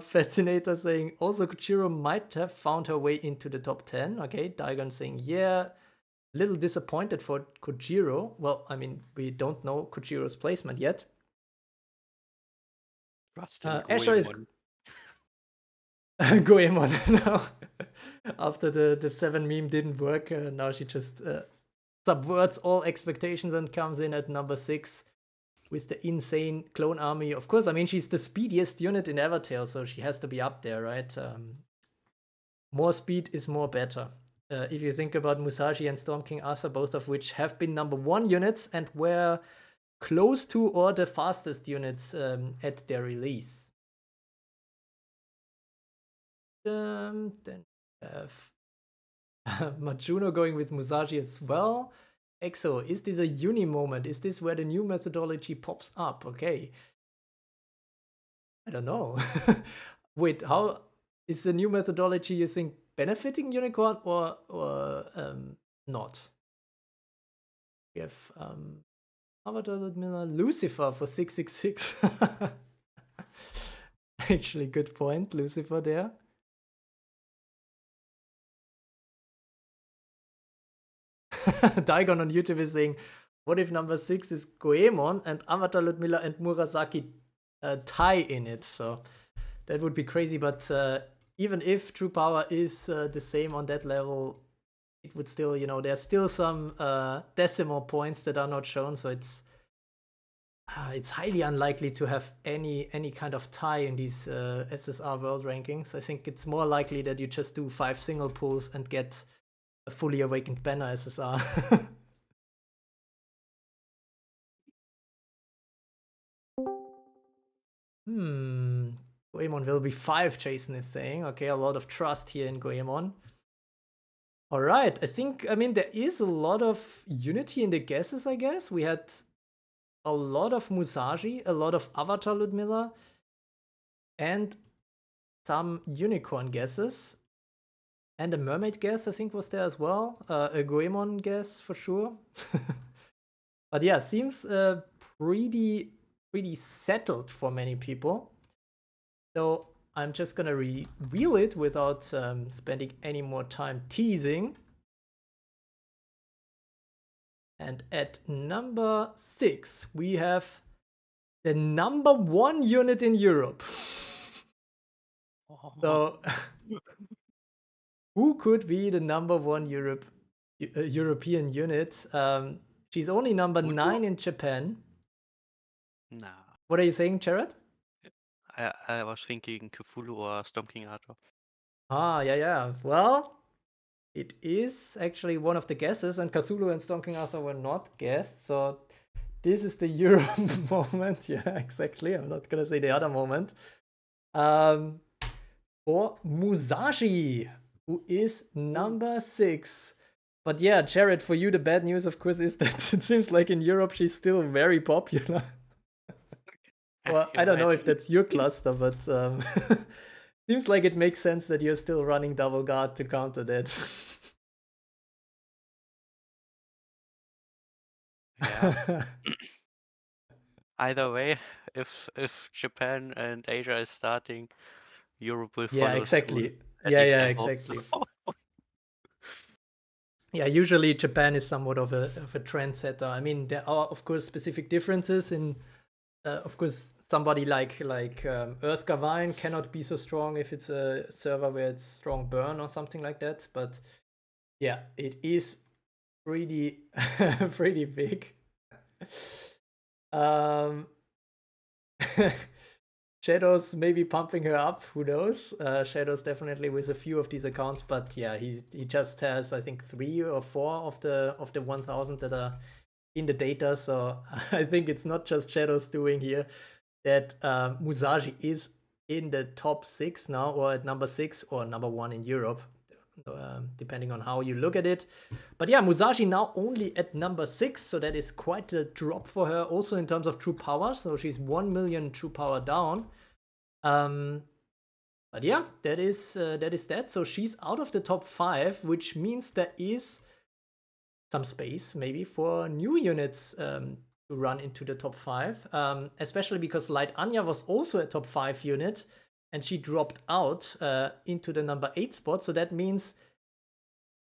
Fascinator saying also Kojiro might have found her way into the top 10. Okay, Daigon saying yeah, little disappointed for Kojiro. Well, I mean, we don't know Kojiro's placement yet. Trust in Asher is Goemon. Goemon now. After the 7 meme didn't work, now she just subverts all expectations and comes in at number 6 with the insane clone army. Of course, I mean, she's the speediest unit in Evertale, so she has to be up there, right? More speed is more better. If you think about Musashi and Storm King Arthur, both of which have been number 1 units and were close to or the fastest units at their release. Then we have Majuno going with Musashi as well. Exo, is this a uni moment? Is this where the new methodology pops up? Okay. I don't know. Wait, how is the new methodology, you think, benefiting Unicorn or not? We have Avatar Ludmilla, Lucifer for 666. Actually, good point, Lucifer there. Daigon on YouTube is saying, what if number 6 is Goemon and Avatar Ludmilla and Murasaki tie in it? So that would be crazy, but even if True Power is the same on that level, it would still, you know, there's still some decimal points that are not shown, so it's highly unlikely to have any kind of tie in these SSR world rankings. I think it's more likely that you just do 5 single pulls and get a fully awakened banner SSR. Goemon will be 5, Jason is saying. Okay, a lot of trust here in Goemon. All right, I mean, there is a lot of unity in the guesses, I guess. We had a lot of Musashi, a lot of Avatar Ludmilla, and some Unicorn guesses. And a Mermaid guess, I think, was there as well. A Goemon guess, for sure. But yeah, seems pretty settled for many people. So I'm just gonna reveal it without spending any more time teasing. And at number 6, we have the number 1 unit in Europe. So who could be the number 1 European unit? She's only number 9 in Japan. Nah. What are you saying, Jared? I was thinking Cthulhu or Storm King Arthur. Ah, yeah. Well, it is actually one of the guesses, and Cthulhu and Storm King Arthur were not guessed, so this is the Europe moment. Yeah, exactly. I'm not gonna say the other moment. For Musashi, who is number 6. But yeah, Jared, for you, the bad news, of course, is that it seems like in Europe she's still very popular. Well, I don't know if that's your cluster, but seems like it makes sense that you're still running double guard to counter that. Yeah. Either way, if Japan and Asia is starting, Europe will Yeah, follow soon. exactly. At Yeah, least yeah, I hope exactly. so. Yeah, usually Japan is somewhat of a trendsetter. I mean, there are of course specific differences in. Of course, somebody like Earth Gavine cannot be so strong if it's a server where it's strong burn or something like that. But yeah, it is pretty pretty big. Um, Shadows maybe pumping her up. Who knows? Shadows definitely with a few of these accounts, but yeah, he just has I think 3 or 4 of the 1,000 that are in the data. So I think it's not just Shadows doing here. That Musashi is in the top 6 now, or at number 6 or number 1 in Europe, depending on how you look at it. But yeah, Musashi now only at number 6, so that is quite a drop for her, also in terms of true power. So she's 1 million true power down. But yeah, that is that. So she's out of the top 5, which means there is some space maybe for new units to run into the top 5, especially because Light Anya was also a top 5 unit and she dropped out into the number 8 spot. So that means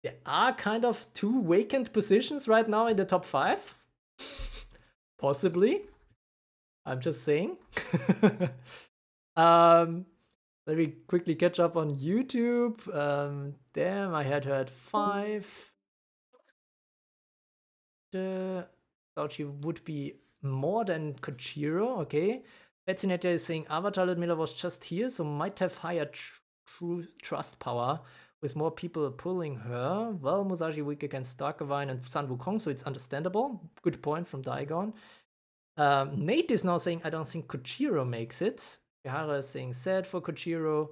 there are kind of 2 vacant positions right now in the top 5. Possibly. I'm just saying. Let me quickly catch up on YouTube. Damn, I had her at 5. Thought she would be more than Kojiro. Okay. Fascinator is saying Avatar Ludmilla was just here, so might have higher true trust power with more people pulling her. Well, Musashi weak against Darkavine and Sun Wukong, so it's understandable. Good point from Daigon. Nate is now saying I don't think Kojiro makes it. Yahara is saying sad for Kojiro.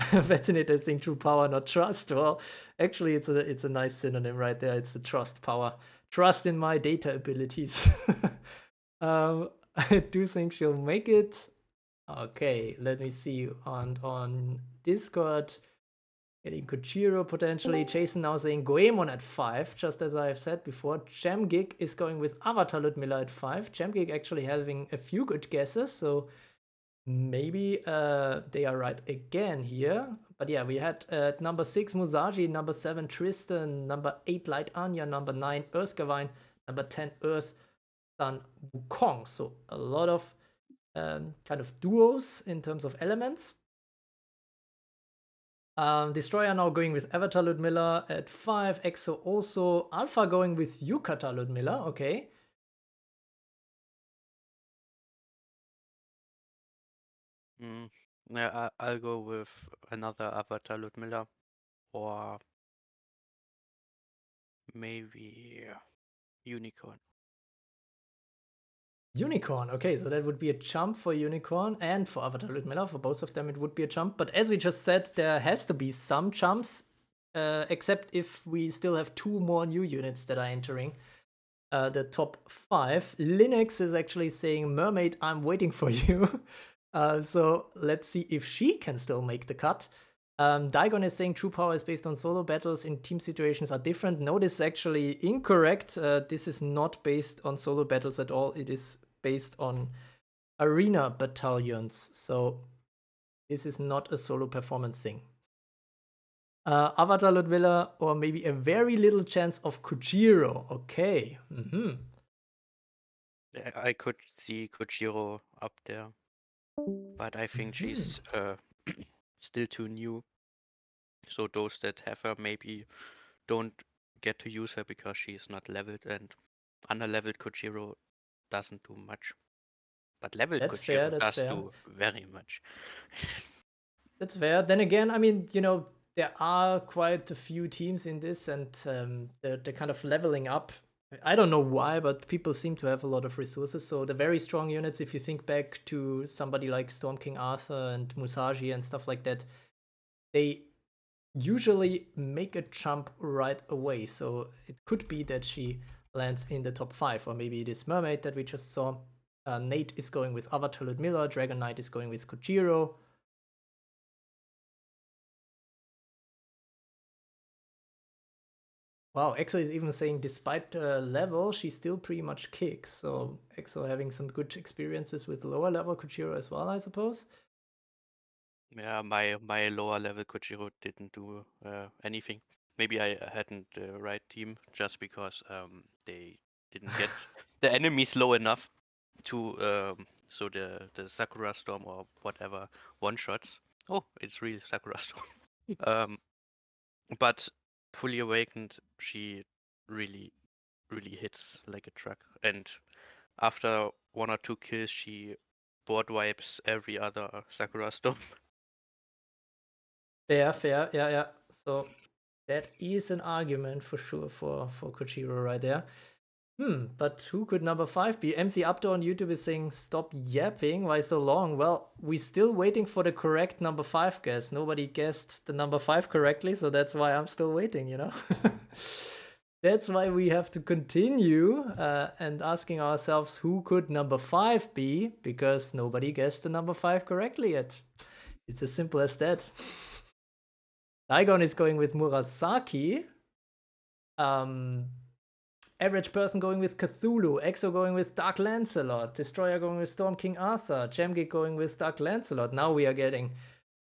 Fascinator is saying true power, not trust. Well, actually, it's a nice synonym right there. It's the trust power. Trust in my data abilities. I do think she'll make it. Okay, let me see on Discord. Getting Kojiro potentially. Jason now saying Goemon at 5, just as I've said before. Jamgig is going with Avatar Ludmilla at 5. Jamgig actually having a few good guesses, so maybe they are right again here. But yeah, we had number 6 Musashi, number 7 Tristan, number 8 Light Anya, number 9 Earth Gavine, number 10 Earth Sun Wukong. So a lot of kind of duos in terms of elements. Destroyer now going with Avatar Ludmilla at 5. Exo also. Alpha going with Yukata Ludmilla. Okay. Yeah, I'll go with another Avatar Ludmilla, or maybe Unicorn. Unicorn. Okay, so that would be a jump for Unicorn and for Avatar Ludmilla. For both of them, it would be a jump. But as we just said, there has to be some jumps, except if we still have 2 more new units that are entering the top 5. Linux is actually saying, Mermaid, I'm waiting for you. So let's see if she can still make the cut. Daigon is saying true power is based on solo battles in team situations are different. No, this is actually incorrect. This is not based on solo battles at all. It is based on arena battalions. So this is not a solo performance thing. Avatar Ludmilla, or maybe a very little chance of Kojiro. Okay. I could see Kojiro up there, but I think she's still too new. So those that have her maybe don't get to use her because she's not leveled, and under-leveled Kojiro doesn't do much. But leveled That's Kojiro fair. That's does fair. do very much. That's fair. Then again, I mean, there are quite a few teams in this, and they're kind of leveling up. I don't know why, but people seem to have a lot of resources. So the very strong units, if you think back to somebody like Storm King Arthur and Musashi and stuff like that, they usually make a jump right away. So it could be that she lands in the top 5, or maybe it is Mermaid that we just saw. Nate is going with Avatar Ludmilla, Dragon Knight is going with Kojiro. Wow, EXO is even saying despite the level, she still pretty much kicks. So EXO having some good experiences with lower level Kojiro as well, I suppose. Yeah, my lower level Kojiro didn't do anything. Maybe I hadn't the right team just because they didn't get the enemies low enough to so the Sakura Storm or whatever one shots. Oh, it's really Sakura Storm. um, but fully awakened, she really hits like a truck, and after 1 or 2 kills, she board wipes every other Sakura Storm. Fair, yeah. So that is an argument for sure for Kojiro right there. But who could number 5 be? MC Updo on YouTube is saying, stop yapping, why so long? Well, we're still waiting for the correct number 5 guess. Nobody guessed the number 5 correctly, so that's why I'm still waiting, you know? That's why we have to continue and asking ourselves who could number 5 be, because nobody guessed the number 5 correctly yet. It's as simple as that. Daigon is going with Murasaki. Average person going with Cthulhu, EXO going with Dark Lancelot, Destroyer going with Storm King Arthur, Jamgeek going with Dark Lancelot. Now we are getting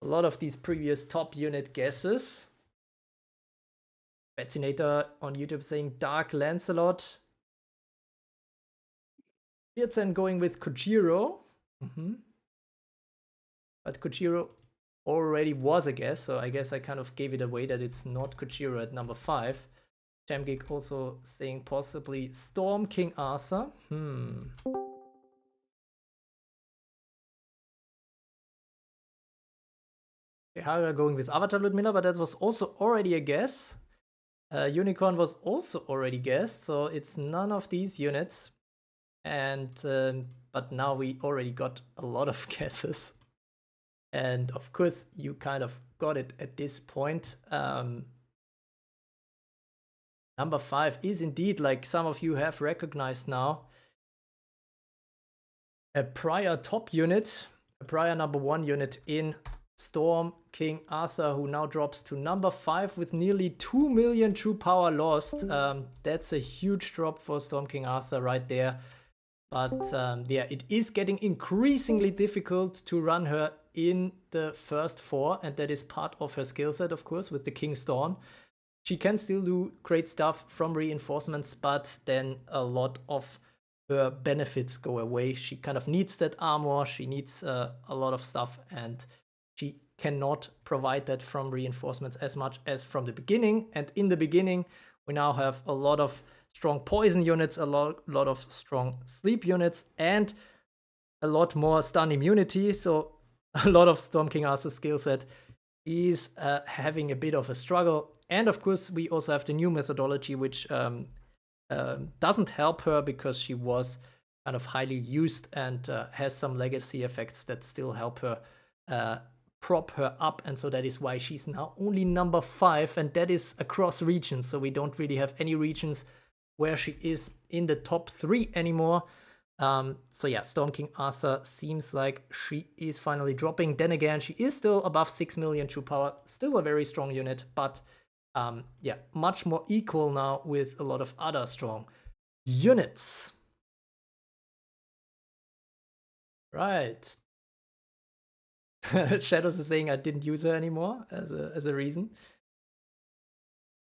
a lot of these previous top unit guesses. Vaccinator on YouTube saying Dark Lancelot. Beardsen going with Kojiro. But Kojiro already was a guess, so I guess I kind of gave it away that it's not Kojiro at number 5. Jamgeek also saying possibly Storm King Arthur. Hara going with Avatar Ludmilla, but that was also already a guess. Unicorn was also already guessed, so it's none of these units. And but now we already got a lot of guesses. And of course, you kind of got it at this point. Number 5 is indeed, like some of you have recognized now, a prior top unit, a prior number 1 unit in Storm King Arthur, who now drops to number 5 with nearly 2 million true power lost. That's a huge drop for Storm King Arthur right there. But yeah, it is getting increasingly difficult to run her in the first 4, and that is part of her skill set, of course, with the King's Dawn. She can still do great stuff from reinforcements, but then a lot of her benefits go away. She kind of needs that armor, she needs a lot of stuff, and she cannot provide that from reinforcements as much as from the beginning. And in the beginning, we now have a lot of strong poison units, a lot of strong sleep units, and a lot more stun immunity. So a lot of Storm King Arthur's skill set is having a bit of a struggle. And of course, we also have the new methodology, which doesn't help her because she was kind of highly used and has some legacy effects that still help her prop her up. And so that is why she's now only number 5, and that is across regions. So we don't really have any regions where she is in the top 3 anymore. So yeah, Storm King Arthur seems like she is finally dropping. Then again, she is still above 6 million true power, still a very strong unit, but yeah, much more equal now with a lot of other strong units. Right. Shadows is saying I didn't use her anymore as a reason.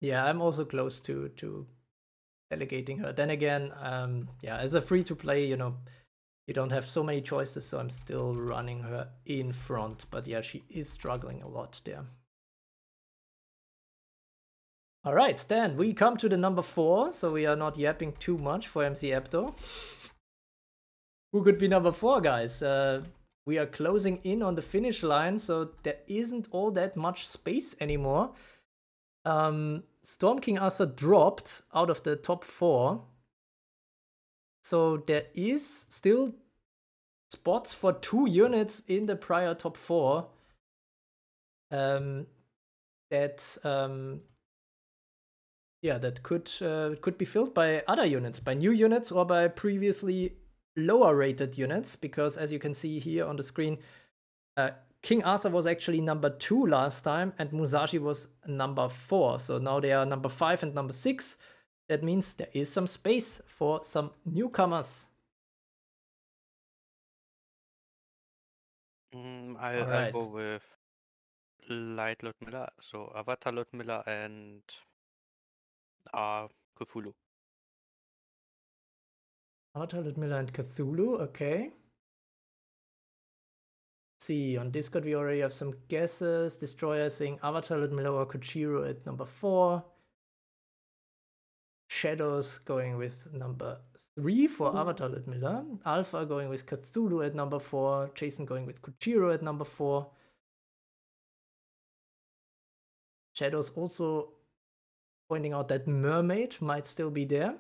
Yeah, I'm also close to delegating her. Then again, yeah, as a free-to-play, you know, you don't have so many choices, so I'm still running her in front. But yeah, she is struggling a lot there. All right, then we come to the number 4, so we are not yapping too much for MC Epto. Who could be number 4, guys? We are closing in on the finish line, so there isn't all that much space anymore. Storm King Arthur dropped out of the top 4. So there is still spots for 2 units in the prior top 4 that yeah, that could be filled by other units, by new units or by previously lower rated units, because as you can see here on the screen, King Arthur was actually number 2 last time, and Musashi was number 4. So now they are number 5 and number 6. That means there is some space for some newcomers. I'll go with Light Ludmilla, so Avatar Ludmilla and Cthulhu. Avatar Ludmilla and Cthulhu, okay. See, on Discord we already have some guesses. Destroyer saying Avatar Ludmilla or Kojiro at number 4. Shadows going with number 3 for Avatar Ludmilla. Alpha going with Cthulhu at number 4. Jason going with Kojiro at number 4. Shadows also pointing out that Mermaid might still be there.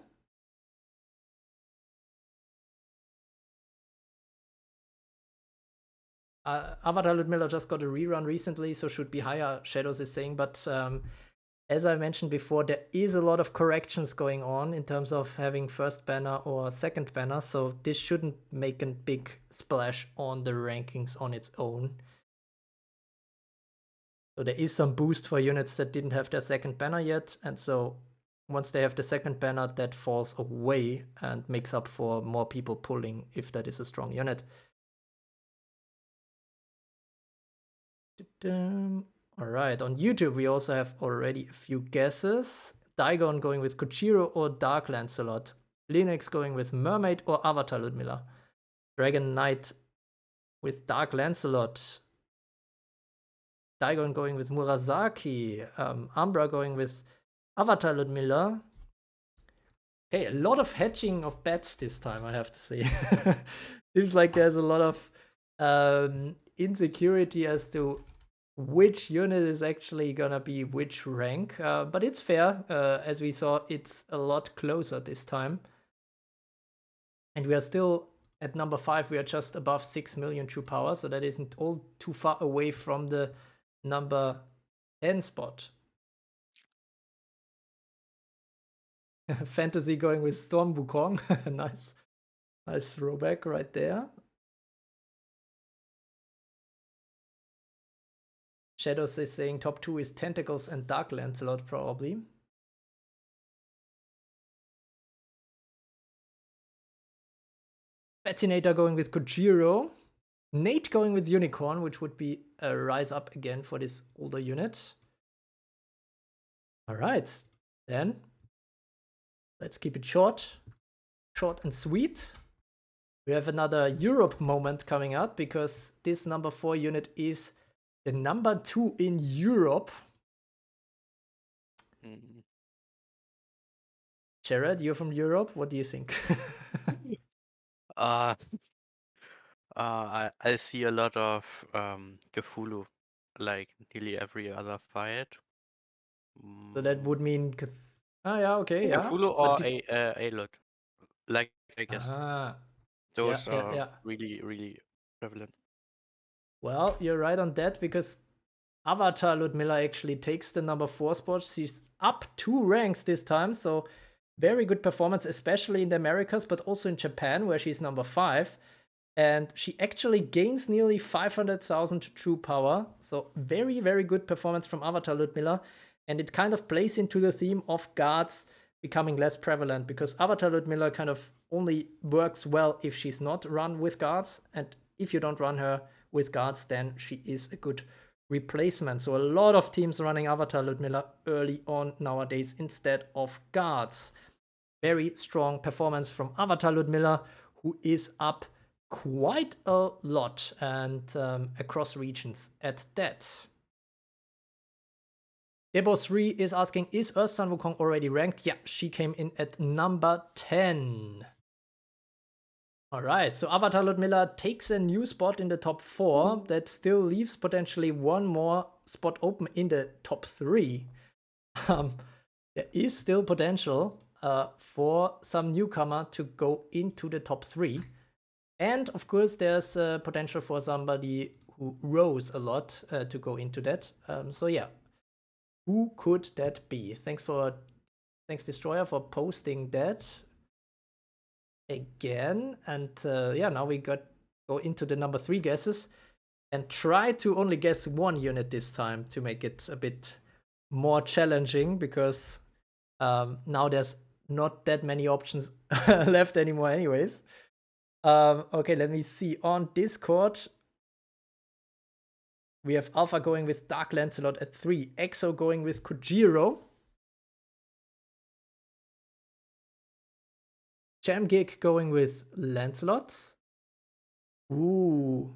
Avatar Ludmilla just got a rerun recently, so should be higher, Shadows is saying, but as I mentioned before, there is a lot of corrections going on in terms of having first banner or second banner, so this shouldn't make a big splash on the rankings on its own. So there is some boost for units that didn't have their second banner yet, and so once they have the second banner, that falls away and makes up for more people pulling if that is a strong unit. Alright, on YouTube we also have already a few guesses. Daigon going with Kojiro or Dark Lancelot. Linux going with Mermaid or Avatar Ludmilla. Dragon Knight with Dark Lancelot. Daigon going with Murasaki. Umbra going with Avatar Ludmilla. Okay, a lot of hedging of bets this time, I have to say. Seems like there's a lot of insecurity as to which unit is actually gonna be which rank, but it's fair. As we saw, it's a lot closer this time. And we are still at number 5, we are just above 6 million true power, so that isn't all too far away from the number 10 spot. Fantasy going with Sun Wukong. Nice throwback right there. Shadows is saying top 2 is Tentacles and Dark Lancelot, probably. Fascinator going with Kojiro. Nate going with Unicorn, which would be a rise up again for this older unit. Alright, then let's keep it short and sweet. We have another Europe moment coming out because this number 4 unit is the number 2 in Europe. Jared, you're from Europe. What do you think? I see a lot of Cthulhu, like nearly every other fight. So that would mean yeah, okay, yeah. Cthulhu or Alot. Like, I guess. Those are yeah. really prevalent. Well, you're right on that because Avatar Ludmilla actually takes the number 4 spot. She's up 2 ranks this time, so very good performance, especially in the Americas, but also in Japan, where she's number 5. And she actually gains nearly 500,000 true power. So very, very good performance from Avatar Ludmilla. And it kind of plays into the theme of guards becoming less prevalent, because Avatar Ludmilla kind of only works well if she's not run with guards. And if you don't run her with guards, then she is a good replacement. So a lot of teams running Avatar Ludmilla early on nowadays instead of guards. Very strong performance from Avatar Ludmilla, who is up quite a lot and across regions at that. Debo3 is asking, is Sun Wukong already ranked? Yeah, she came in at number 10. Alright, so Avatar Ludmilla takes a new spot in the top 4 that still leaves potentially one more spot open in the top 3. There is still potential for some newcomer to go into the top 3. And of course, there's potential for somebody who rose a lot to go into that. So yeah, who could that be? Thanks Destroyer for posting that again. And yeah, now we go into the number 3 guesses. and try to only guess 1 unit this time to make it a bit more challenging, because now there's not that many options left anymore anyways. Okay, let me see. On Discord, we have Alpha going with Dark Lancelot at 3, Exo going with Kojiro, Jamgig going with Lancelot. Ooh.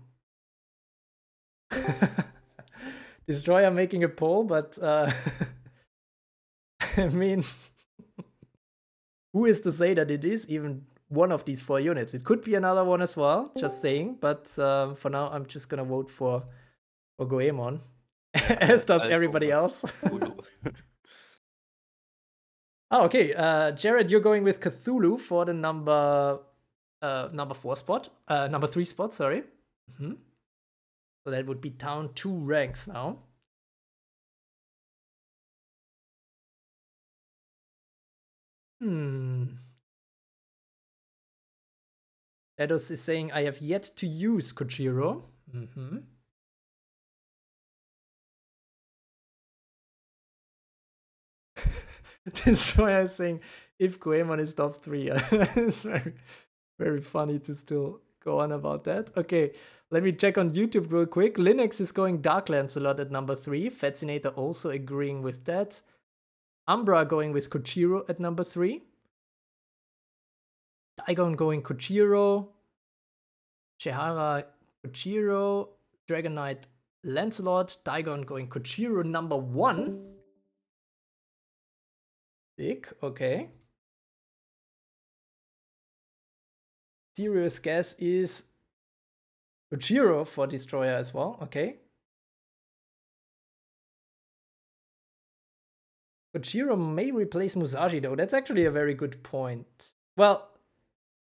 Destroyer making a poll, but I mean, who is to say that it is even one of these 4 units? It could be another one as well, just saying. But for now, I'm just gonna vote for Goemon, as does everybody else. Oh, okay. Jared, you're going with Cthulhu for the number 4 spot. Number 3 spot, sorry. So that would be down 2 ranks now. Edos is saying, I have yet to use Kojiro. Destroyer is saying, if Goemon is top 3. It's very, very funny to still go on about that. Okay, let me check on YouTube real quick. Linux is going Dark Lancelot at number 3. Fascinator also agreeing with that. Umbra going with Kojiro at number 3. Daigon going Kojiro. Chihara Kojiro. Dragon Knight Lancelot. Daigon going Kojiro number 1. Sick, okay. Serious guess is Kojiro for Destroyer as well, okay. Kojiro may replace Musashi though, that's actually a very good point. Well,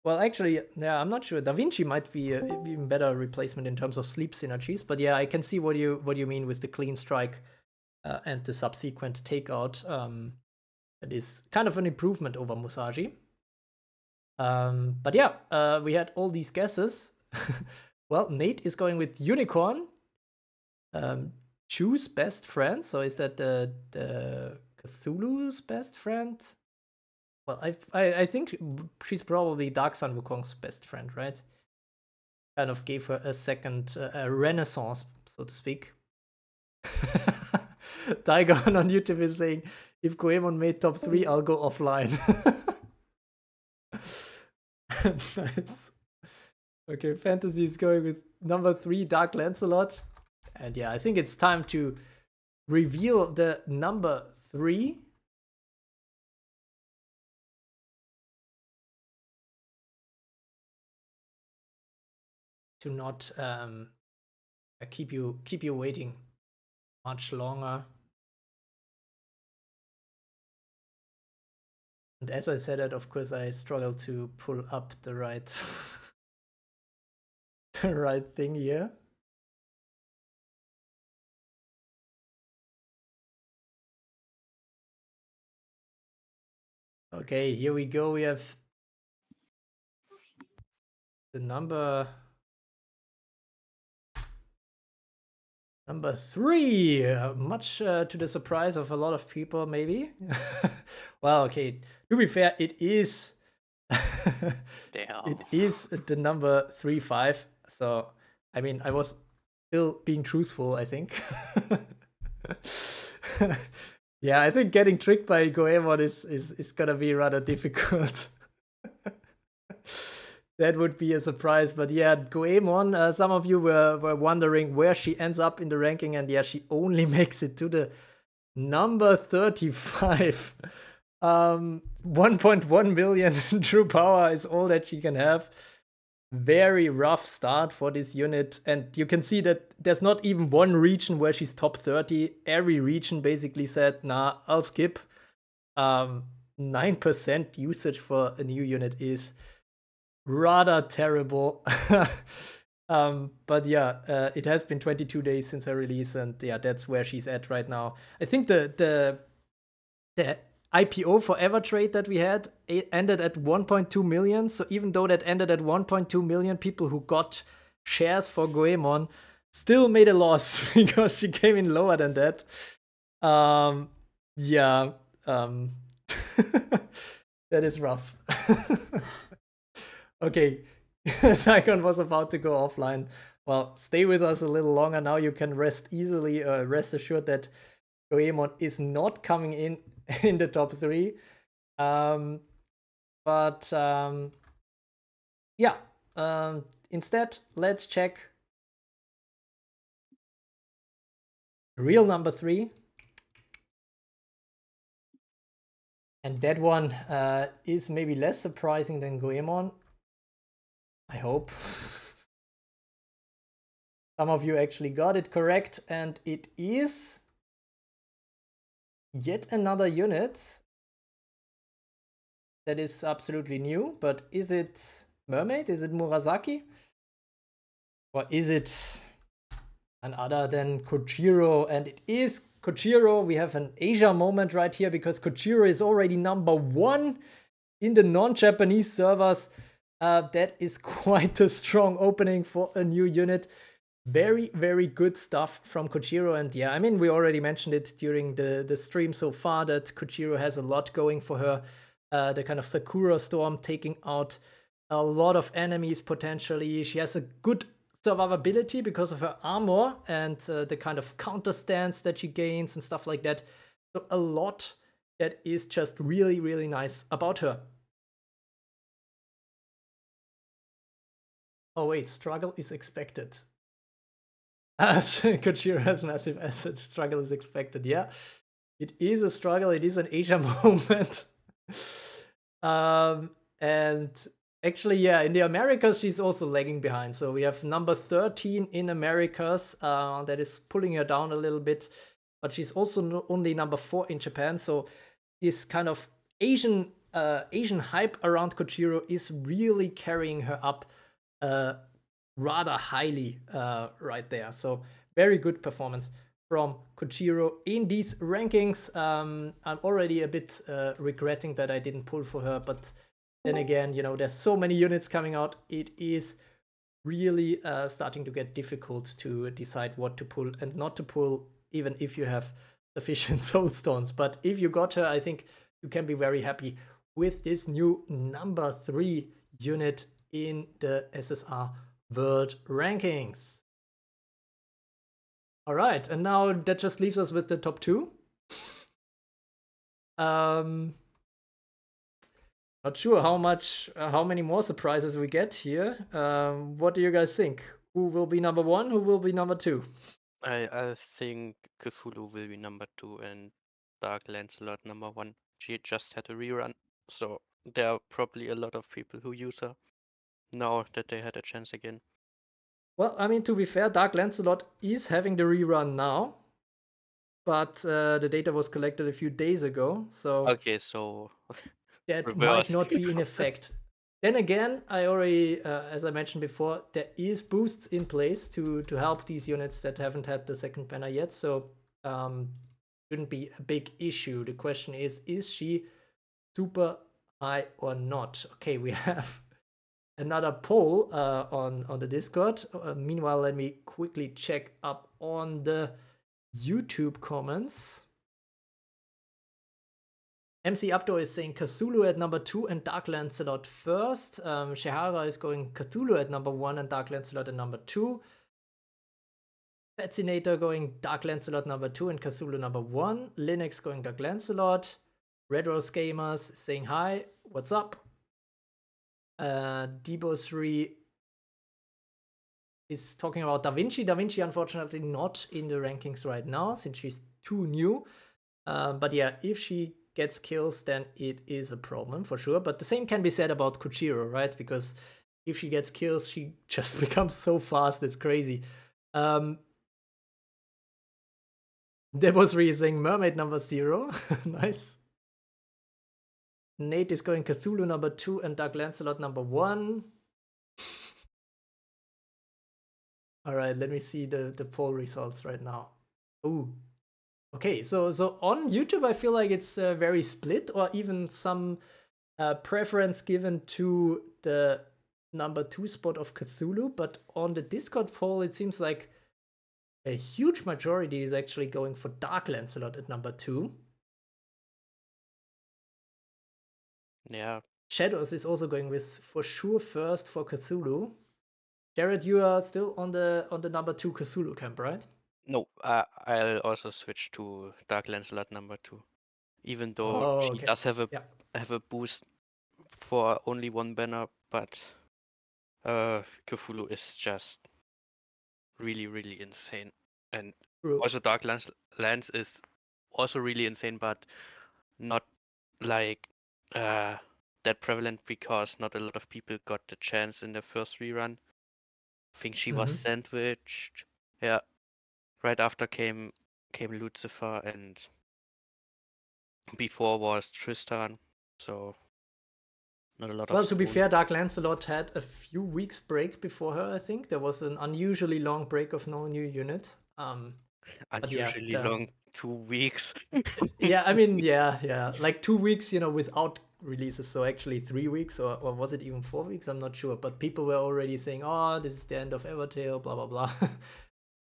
actually, yeah, I'm not sure. Da Vinci might be an even better replacement in terms of sleep synergies, but yeah, I can see what you mean with the clean strike and the subsequent takeout. That is kind of an improvement over Musashi. But yeah, we had all these guesses. Well, Nate is going with Unicorn. Choose best friend. So is that the Cthulhu's best friend? Well, I think she's probably Dark Sun Wukong's best friend, right? Kind of gave her a second renaissance, so to speak. Daigon on YouTube is saying, if Goemon made top 3, I'll go offline. Nice. Okay, Fantasy is going with number 3, Dark Lancelot. And yeah, I think it's time to reveal the number 3. To not keep you waiting much longer. And as I said it, of course, I struggle to pull up the right the right thing here. Okay, here we go. We have the number 3, much to the surprise of a lot of people, maybe. Well, okay, to be fair, it is it is the number 3-5. So, I mean, I was still being truthful, I think. Yeah, I think getting tricked by Goemon is gonna be rather difficult. That would be a surprise, but yeah, Goemon, some of you were wondering where she ends up in the ranking, and yeah, she only makes it to the number 35. 1.1 million true power is all that she can have. Very rough start for this unit, and you can see that there's not even one region where she's top 30. Every region basically said, nah, I'll skip. 9% usage for a new unit is rather terrible. But yeah, it has been 22 days since her release, and yeah, that's where she's at right now. I think the IPO for Evertrade that we had, it ended at 1.2 million. So even though that ended at 1.2 million people who got shares for Goemon, still made a loss because she came in lower than that. Yeah, that is rough. Okay, Tychon was about to go offline. Well, stay with us a little longer now. You can rest easily, rest assured that Goemon is not coming in in the top 3. Yeah, instead, let's check real number 3. And that one is maybe less surprising than Goemon. I hope. Some of you actually got it correct, and it is yet another unit that is absolutely new. But is it Mermaid? Is it Murasaki? Or is it none other than Kojiro? And it is Kojiro. We have an Asia moment right here because Kojiro is already number 1 in the non-Japanese servers. That is quite a strong opening for a new unit. Very, very good stuff from Kojiro. And yeah, I mean, we already mentioned it during the stream so far that Kojiro has a lot going for her. The kind of Sakura Storm taking out a lot of enemies potentially. She has a good survivability because of her armor and the kind of counter stance that she gains and stuff like that. So a lot that is just really, really nice about her. Oh wait, struggle is expected. Kojiro has massive assets. Struggle is expected. Yeah, it is a struggle. It is an Asia moment. And actually, yeah, in the Americas, she's also lagging behind. So we have number 13 in Americas. That is pulling her down a little bit. But she's also only number 4 in Japan. So this kind of Asian hype around Kojiro is really carrying her up rather highly right there. So very good performance from Kojiro in these rankings. I'm already a bit regretting that I didn't pull for her, but then again, you know, there's so many units coming out. It is really starting to get difficult to decide what to pull and not to pull, even if you have sufficient soul stones. But if you got her, I think you can be very happy with this new number 3 unit in the SSR World Rankings. All right, and now that just leaves us with the top 2. Not sure how many more surprises we get here. What do you guys think? Who will be number 1? Who will be number 2? I think Cthulhu will be number 2 and Dark Lancelot number 1. She just had a rerun, so there are probably a lot of people who use her now that they had a chance again. Well, I mean, to be fair, Dark Lancelot is having the rerun now, but the data was collected a few days ago, so Okay, so that reverse. might not be in effect. Then again, I already, as I mentioned before, there is boosts in place to help these units that haven't had the second banner yet, so shouldn't be a big issue. The question is she super high or not? Okay, we have another poll on the Discord. Meanwhile, let me quickly check up on the YouTube comments. MC Abdo is saying Cthulhu at number 2 and Dark Lancelot first. Shehara is going Cthulhu at number 1 and Dark Lancelot at number 2. Fascinator going Dark Lancelot number 2 and Cthulhu number 1. Linux going Dark Lancelot. Red Rose Gamers saying hi. What's up? Debo3 is talking about Da Vinci. Da Vinci, unfortunately, not in the rankings right now since she's too new. But yeah, if she gets kills, then it is a problem for sure. But the same can be said about Kojiro, right? Because if she gets kills, she just becomes so fast, it's crazy. Debosri is saying Mermaid number 0. Nice. Nate is going Cthulhu number 2 and Dark Lancelot number 1. All right, let me see the poll results right now. Ooh. Okay, so on YouTube, I feel like it's very split, or even some preference given to the number 2 spot of Cthulhu. But on the Discord poll, it seems like A huge majority is actually going for Dark Lancelot at number 2. Yeah. Shadows is also going with for sure first for Cthulhu. Jared, you are still on the number 2 Cthulhu camp, right? No, I'll also switch to Dark Lancelot number 2. Even though Oh, she okay. does have Yeah. a boost for only one banner, but Cthulhu is just really, really insane. And True. also Dark Lance is also really insane, but not like that prevalent because not a lot of people got the chance in the first rerun. I think she was sandwiched. Yeah. Right after came Lucifer, and before was Tristan. So not a lot Well, of to be soul. fair, Dark Lancelot had a few weeks break before her, I think. There was an unusually long break of no new unit. But yeah, Unusually long 2 weeks. yeah, I mean, yeah. Like 2 weeks, without releases. So actually 3 weeks, or was it even 4 weeks? I'm not sure. But people were already saying, oh, this is the end of Evertale, blah, blah, blah.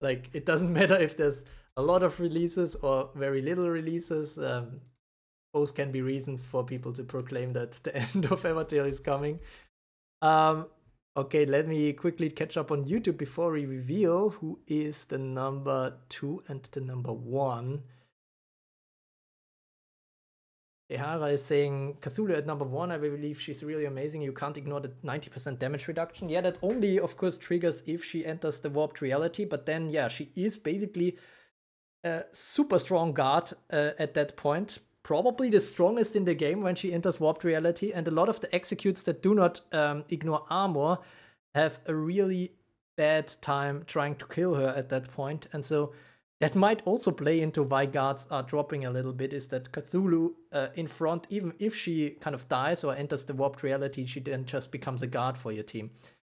Like, it doesn't matter if there's a lot of releases or very little releases. Both can be reasons for people to proclaim that the end of Evertale is coming. Okay, let me quickly catch up on YouTube before we reveal who is the number 2 and the number 1. Ehara is saying Cthulhu at number 1. I believe she's really amazing. You can't ignore the 90% damage reduction. Yeah, that only, of course, triggers if she enters the warped reality. But then, yeah, she is basically a super strong guard at that point. Probably the strongest in the game when she enters warped reality. And a lot of the executes that do not ignore armor have a really bad time trying to kill her at that point. And so that might also play into why guards are dropping a little bit, is that Cthulhu in front, even if she kind of dies or enters the warped reality, she then just becomes a guard for your team.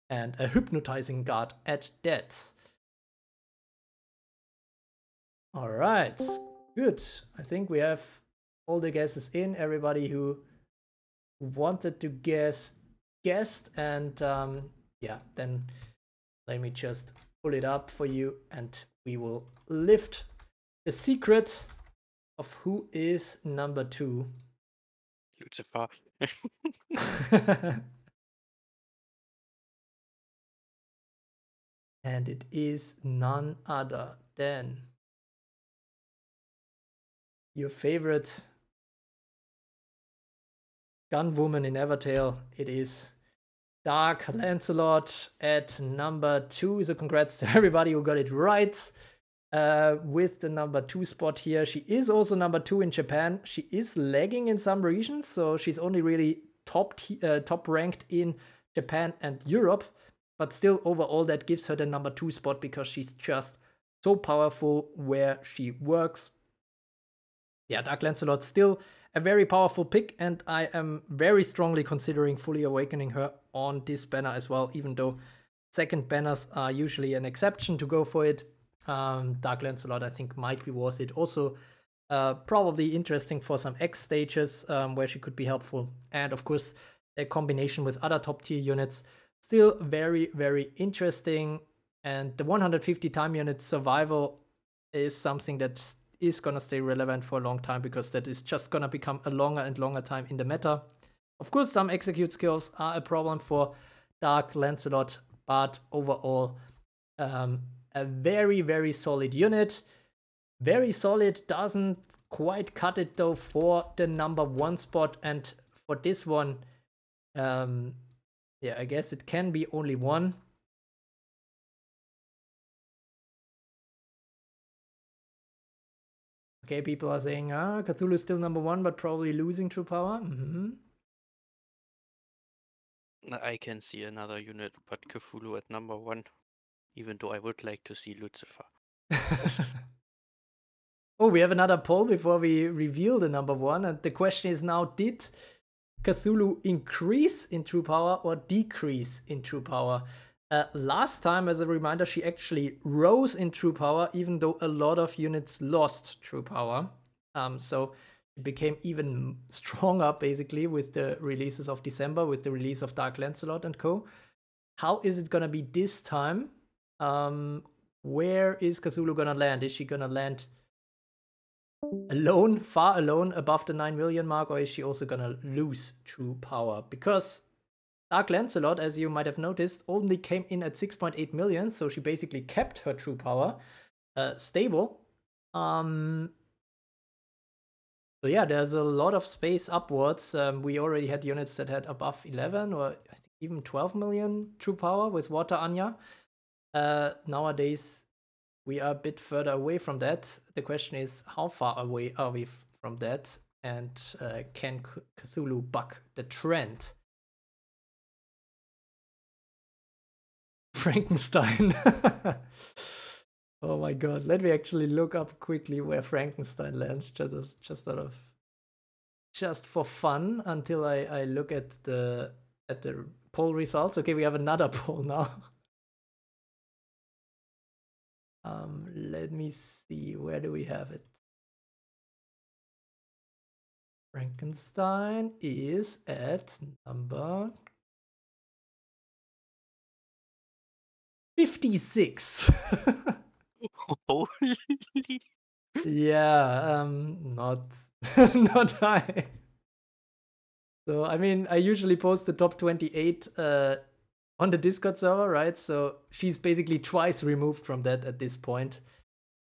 And a hypnotizing guard at that. All right, good. I think we have all the guesses in. Everybody who wanted to guessed, and yeah, then let me just pull it up for you, and we will lift the secret of who is number 2. Lucifer. And it is none other than your favorite gun woman in Evertale. It is Dark Lancelot at number 2. So congrats to everybody who got it right with the number 2 spot here. She is also number 2 in Japan. She is lagging in some regions, so she's only really top ranked in Japan and Europe. But still, overall, that gives her the number 2 spot because she's just so powerful where she works. Yeah, Dark Lancelot still a very powerful pick, and I am very strongly considering fully awakening her on this banner as well, even though second banners are usually an exception to go for it. Dark Lancelot, I think, might be worth it. Also, probably interesting for some X stages where she could be helpful. And of course, a combination with other top tier units. Still very, very interesting. And the 150 time units survival is something that is going to stay relevant for a long time because that is just going to become a longer and longer time in the meta. Of course, some execute skills are a problem for Dark Lancelot, but overall, a very, very solid unit. Very solid, doesn't quite cut it though for the number 1 spot. And for this one, yeah, I guess it can be only one. Okay, people are saying, Cthulhu is still number 1, but probably losing true power. I can see another unit, but Cthulhu at number 1, even though I would like to see Lucifer. Oh, we have another poll before we reveal the number 1. And the question is now, did Cthulhu increase in true power or decrease in true power? Last time, as a reminder, she actually rose in true power, even though a lot of units lost true power. So it became even stronger, basically, with the releases of December, with the release of Dark Lancelot and co. How is it gonna be this time? Where is Cthulhu gonna land? Is she gonna land alone, far alone, above the 9 million mark, or is she also gonna lose true power? Because Dark Lancelot, as you might have noticed, only came in at 6.8 million, so she basically kept her true power stable. So yeah, there's a lot of space upwards. We already had units that had above 11 or I think even 12 million true power with Water Anya. Nowadays, we are a bit further away from that. The question is, how far away are we from that? And can Cthulhu buck the trend? Frankenstein. Oh my god. Let me actually look up quickly where Frankenstein lands, just for fun, until I look at the poll results. Okay, we have another poll now. Let me see, where do we have it? Frankenstein is at number 56. Holy. Yeah, not not high. So I mean, I usually post the top 28 on the Discord server, right? So she's basically twice removed from that at this point.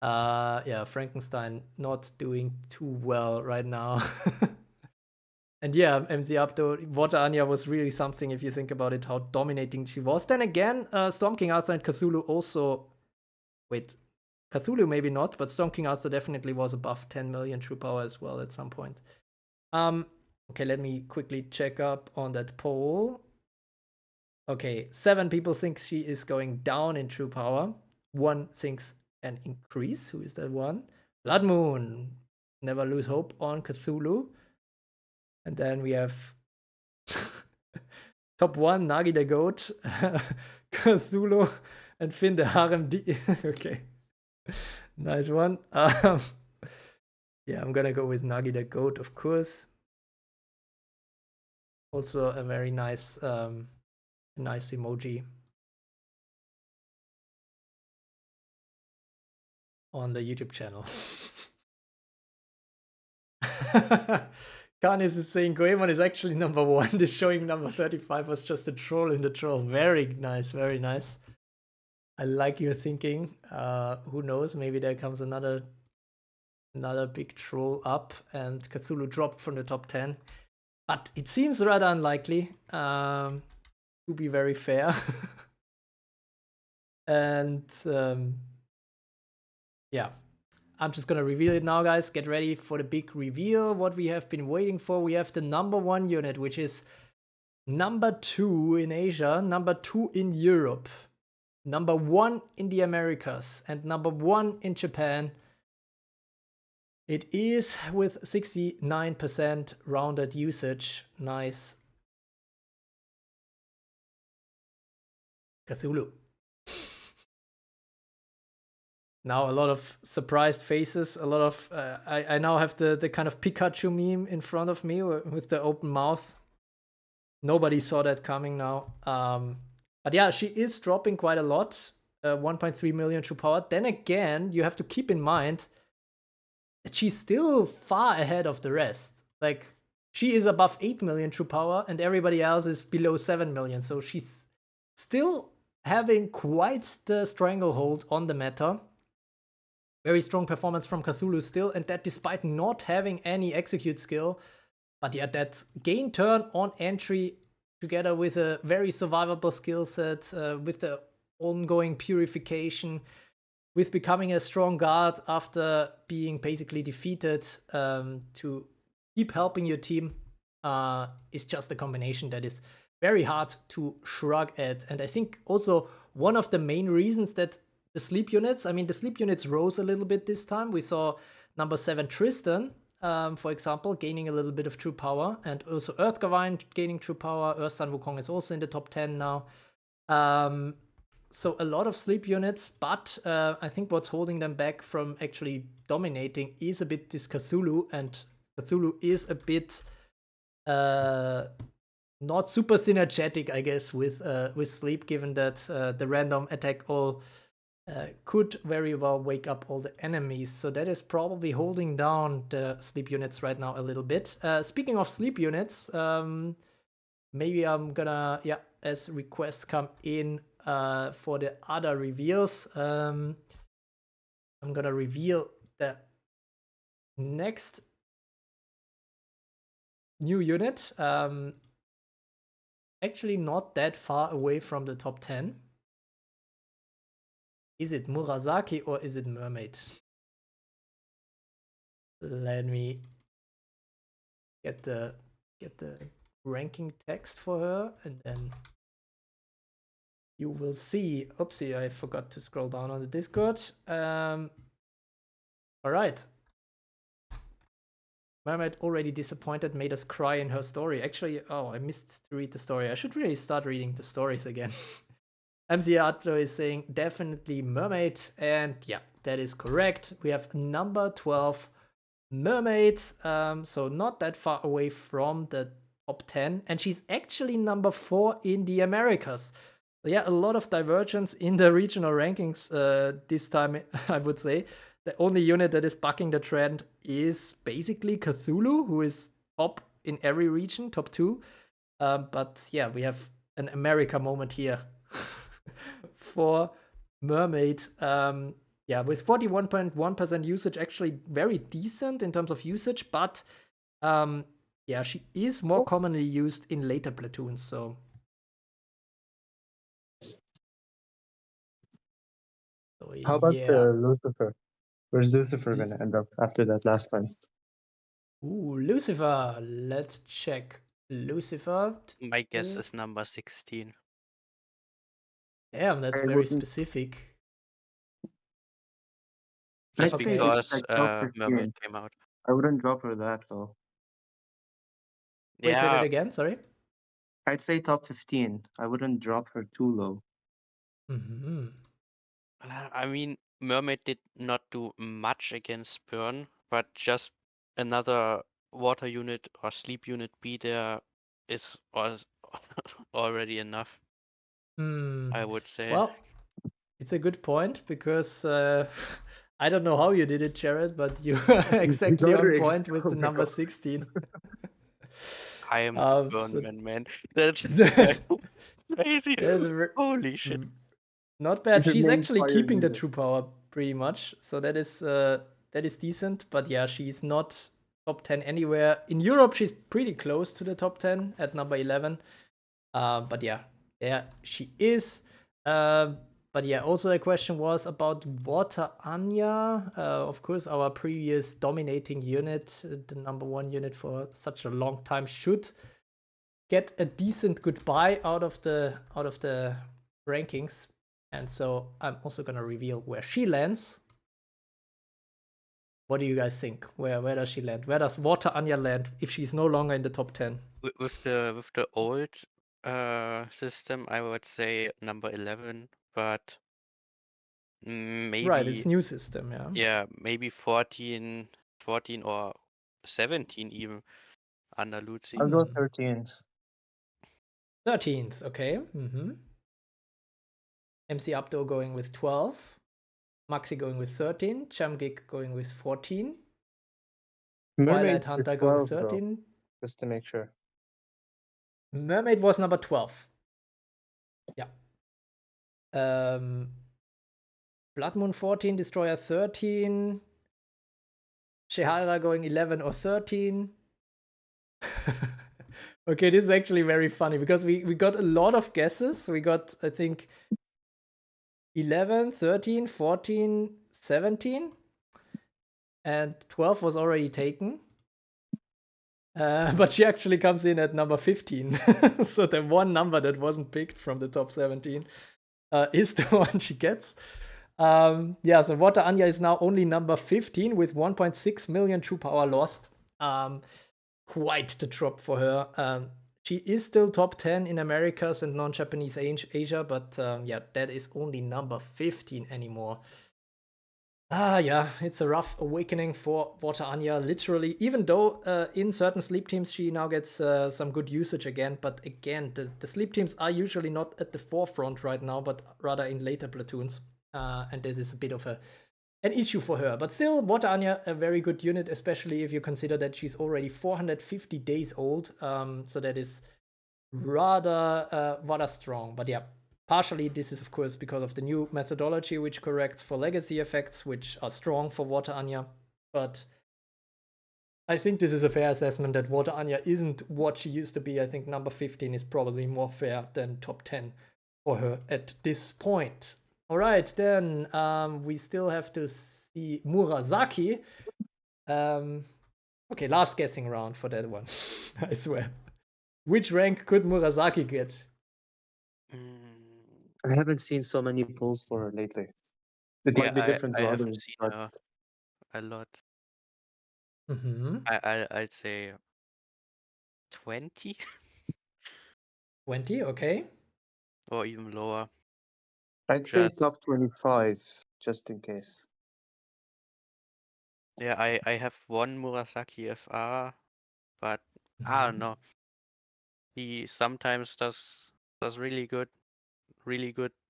Yeah, Frankenstein not doing too well right now. And yeah, MC Abdo, Water Anya was really something if you think about it, how dominating she was. Then again, Storm King Arthur and Cthulhu also. Wait, Cthulhu maybe not, but Storm King Arthur definitely was above 10 million true power as well at some point. Okay, let me quickly check up on that poll. Okay, 7 people think she is going down in true power. 1 thinks an increase. Who is that one? Blood Moon. Never lose hope on Cthulhu. And then we have top 1, Nagi the Goat, Cthulhu, and Finn the Harem. Okay, nice one. Yeah, I'm gonna go with Nagi the Goat, of course. Also a very nice, nice emoji on the YouTube channel. Kanis is saying Goemon is actually number 1. This showing number 35 was just a troll in the troll. Very nice, very nice. I like your thinking. Who knows? Maybe there comes another big troll up and Cthulhu dropped from the top 10. But it seems rather unlikely, to be very fair. And yeah, I'm just gonna reveal it now, guys. Get ready for the big reveal. What we have been waiting for. We have the number 1 unit, which is number 2 in Asia, number 2 in Europe, number 1 in the Americas, and number 1 in Japan. It is with 69% rounded usage. Nice. Cthulhu. Now a lot of surprised faces, a lot of I now have the kind of Pikachu meme in front of me with the open mouth. Nobody saw that coming now. But yeah, she is dropping quite a lot. 1.3 million true power. Then again, you have to keep in mind that she's still far ahead of the rest. Like, she is above 8 million true power, and everybody else is below 7 million. So she's still having quite the stranglehold on the meta. Very strong performance from Cthulhu still, and that despite not having any execute skill. But yeah, that gain turn on entry together with a very survivable skill set, with the ongoing purification, with becoming a strong guard after being basically defeated, to keep helping your team, is just a combination that is very hard to shrug at. And I think also one of the main reasons that the sleep units rose a little bit this time. We saw number 7 Tristan, for example, gaining a little bit of true power, and also Earth Gavine gaining true power. Sun Wukong is also in the top 10 now. So a lot of sleep units, but I think what's holding them back from actually dominating is a bit this Cthulhu, and Cthulhu is a bit not super synergetic, I guess, with sleep, given that the random attack all could very well wake up all the enemies. So that is probably holding down the sleep units right now a little bit. Speaking of sleep units, maybe I'm gonna, yeah, as requests come in for the other reveals, I'm gonna reveal the next new unit. Actually not that far away from the top 10. Is it Murasaki or is it Mermaid? Let me get the ranking text for her, and then you will see. Oopsie, I forgot to scroll down on the Discord. All right. Mermaid already disappointed, made us cry in her story. Actually, oh, I missed to read the story. I should really start reading the stories again. MC Atlo is saying definitely Mermaid, and yeah, that is correct. We have number 12, Mermaid, so not that far away from the top 10, and she's actually number 4 in the Americas. So yeah, a lot of divergence in the regional rankings this time, I would say. The only unit that is bucking the trend is basically Cthulhu, who is top in every region, top 2. But yeah, we have an America moment here for Mermaid. Yeah, with 41.1% usage, actually very decent in terms of usage, but yeah, she is more commonly used in later platoons, so. How about Yeah. Lucifer? Where's Lucifer gonna end up after that last time? Ooh, Lucifer. Let's check. Lucifer. My guess is number 16. Damn, that's I very wouldn't- specific. Just Okay. because like top 15. Mermaid came out. I wouldn't drop her that low. Wait, say that Yeah, again, sorry. I'd say top 15. I wouldn't drop her too low. Mm-hmm. I mean, Mermaid did not do much against Burn, but just another water unit or sleep unit be there is already enough, I would say. Well, it's a good point because I don't know how you did it, Jared, but you are exactly got on her point with the bro. number 16. I am so Burn man. That's That's- crazy. that's Holy shit. not bad. Your She's main actually fire keeping the unit. true power pretty much, so that is decent. But yeah, she's not top 10 anywhere in Europe. She's pretty close to the top 10 at number 11. But yeah, she is. But yeah, also a question was about Water Anya. Of course, our previous dominating unit, the number 1 unit for such a long time, should get a decent goodbye out of the rankings. And so I'm also gonna reveal where she lands. What do you guys think? Where does she land? Where does Water Anya land if she's no longer in the top 10? With the old system, I would say number 11, but maybe Right, it's new system, yeah. yeah, maybe 14 or 17 even under Lucy. I'll go 13th. 13th, okay. MC Abdo going with 12. Maxi going with 13. Chamgik going with 14. Mermaid Twilight for Hunter going with 12, 13. though, just to make sure. Mermaid was number 12. Yeah. Blood Moon 14, Destroyer 13. Shehara going 11 or 13. Okay, this is actually very funny because we got a lot of guesses. We got, I think, 11, 13, 14, 17. And 12 was already taken. But she actually comes in at number 15. So the one number that wasn't picked from the top 17 is the one she gets. Yeah, so Water Anya is now only number 15 with 1.6 million true power lost. Quite the drop for her. She is still top 10 in Americas and non-Japanese Asia, but yeah, that is only number 15 anymore. Yeah, it's a rough awakening for Water Anya, literally. Even though in certain sleep teams she now gets some good usage again, but again, the sleep teams are usually not at the forefront right now, but rather in later platoons. and this is a bit of an issue for her. But still, Water Anya, a very good unit, especially if you consider that she's already 450 days old. So that is rather strong. But yeah, partially this is of course because of the new methodology, which corrects for legacy effects, which are strong for Water Anya. But I think this is a fair assessment that Water Anya isn't what she used to be. I think number 15 is probably more fair than top 10 for her at this point. All right, then we still have to see Murasaki. Okay, last guessing round for that one. I swear. Which rank could Murasaki get? I haven't seen so many polls for her lately. It Yeah, might be different I to haven't others, seen but her a lot. Mm-hmm. I'd say 20 20, okay. or even lower. I'd say Just top 25, just in case. yeah, I have one Murasaki FR, but I don't know. He sometimes does really good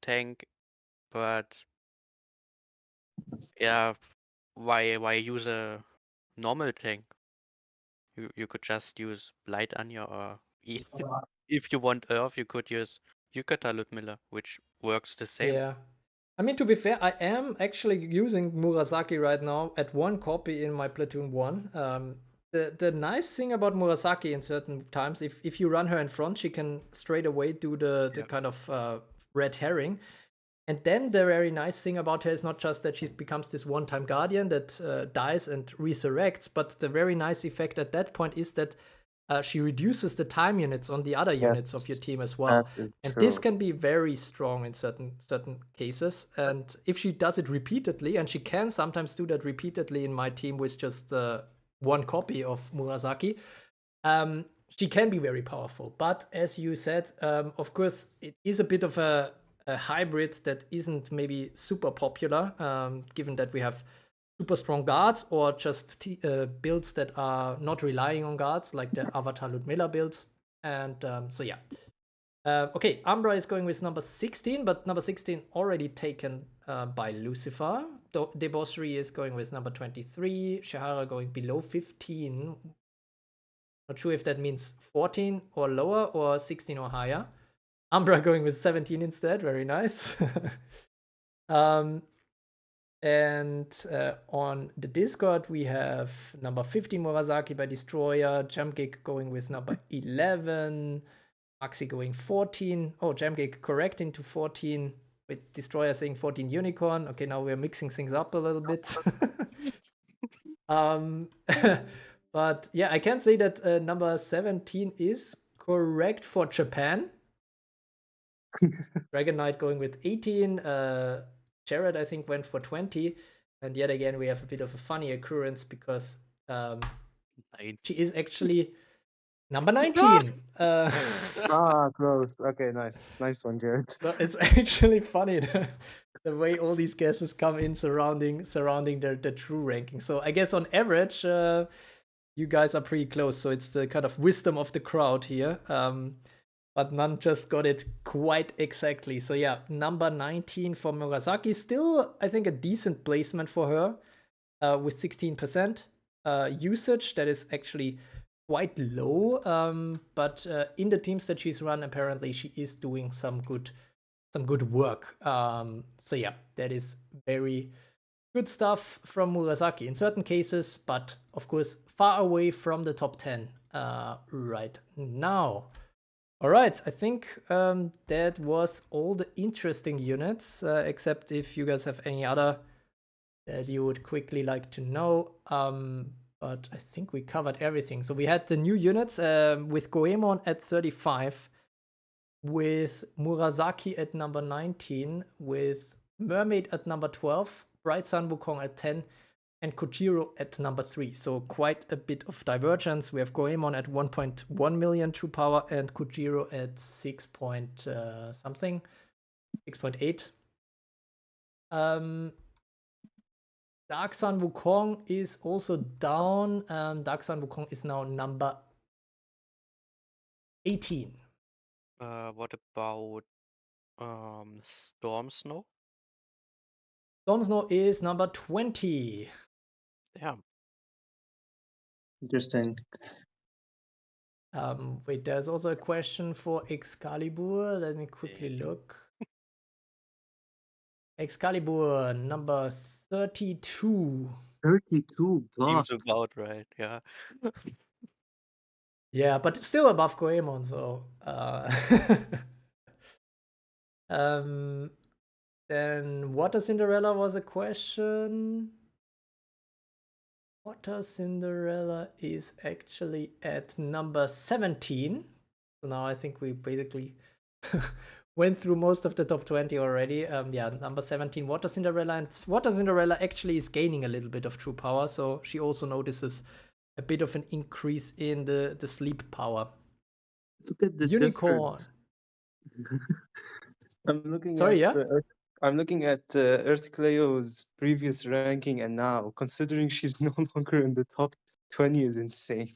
tank, but yeah, why use a normal tank? You could just use Blight Anya, or if you want Earth, you could use Yukata Ludmilla, which works the same. Yeah. I mean, to be fair, I am actually using Murasaki right now at one copy in my Platoon 1. The nice thing about Murasaki in certain times, if you run her in front, she can straight away do the Yeah. kind of red herring. And then the very nice thing about her is not just that she becomes this one-time guardian that dies and resurrects, but the very nice effect at that point is that she reduces the time units on the other units of your Yes, team as well. that is And this true. can be very strong in certain cases. And if she does it repeatedly, and she can sometimes do that repeatedly in my team with just one copy of Murasaki, she can be very powerful. But as you said, of course, it is a bit of a hybrid that isn't maybe super popular, given that we have super strong guards or just builds that are not relying on guards, like the Avatar Ludmilla builds. And so, yeah. Okay, Umbra is going with number 16, but number 16 already taken by Lucifer. Debauchery is going with number 23. Shahara going below 15. Not sure if that means 14 or lower or 16 or higher. Umbra going with 17 instead. Very nice. And on the Discord, we have number 15 Murasaki by Destroyer, Jamgig going with number 11, Maxi going 14. Oh, Jamgig correcting to 14, with Destroyer saying 14 Unicorn. Okay, now we're mixing things up a little bit. But yeah, I can say that number 17 is correct for Japan. Dragon Knight going with 18. Jared, I think, went for 20. And yet again, we have a bit of a funny occurrence because she is actually number 19. Close. Okay, nice. Nice one, Jared. So it's actually funny the way all these guesses come in surrounding the true ranking. So I guess on average, you guys are pretty close. So it's the kind of wisdom of the crowd here. But none just got it quite exactly. So yeah, number 19 for Murasaki. Still, I think, a decent placement for her with 16% usage. That is actually quite low. But in the teams that she's run, apparently she is doing some good work. So yeah, that is very good stuff from Murasaki in certain cases, but of course far away from the top 10 right now. All right, I think that was all the interesting units, except if you guys have any other that you would quickly like to know. But I think we covered everything. So we had the new units with Goemon at 35, with Murasaki at number 19, with Mermaid at number 12, Bright Sun Wukong at 10, and Kojiro at number 3. So quite a bit of divergence. We have Goemon at 1.1 million true power and Kojiro at 6 point something, 6.8. Dark Sun Wukong is also down. Dark Sun Wukong is now number 18. What about Storm Snow? Jon Snow is number 20. Yeah. Interesting. Wait, there's also a question for Excalibur. Let me quickly look. Excalibur, number 32. 32 Seems God. about right. Yeah. Yeah, but it's still above Goemon, so. Then Water Cinderella was a question. Water Cinderella is actually at number 17. So now I think we basically went through most of the top 20 already. Yeah, number 17, Water Cinderella. And Water Cinderella actually is gaining a little bit of true power. So she also notices a bit of an increase in the sleep power. Look at the Unicorn. difference. I'm looking Sorry, at yeah? I'm looking at Earth Cleo's previous ranking, and now considering she's no longer in the top 20 is insane.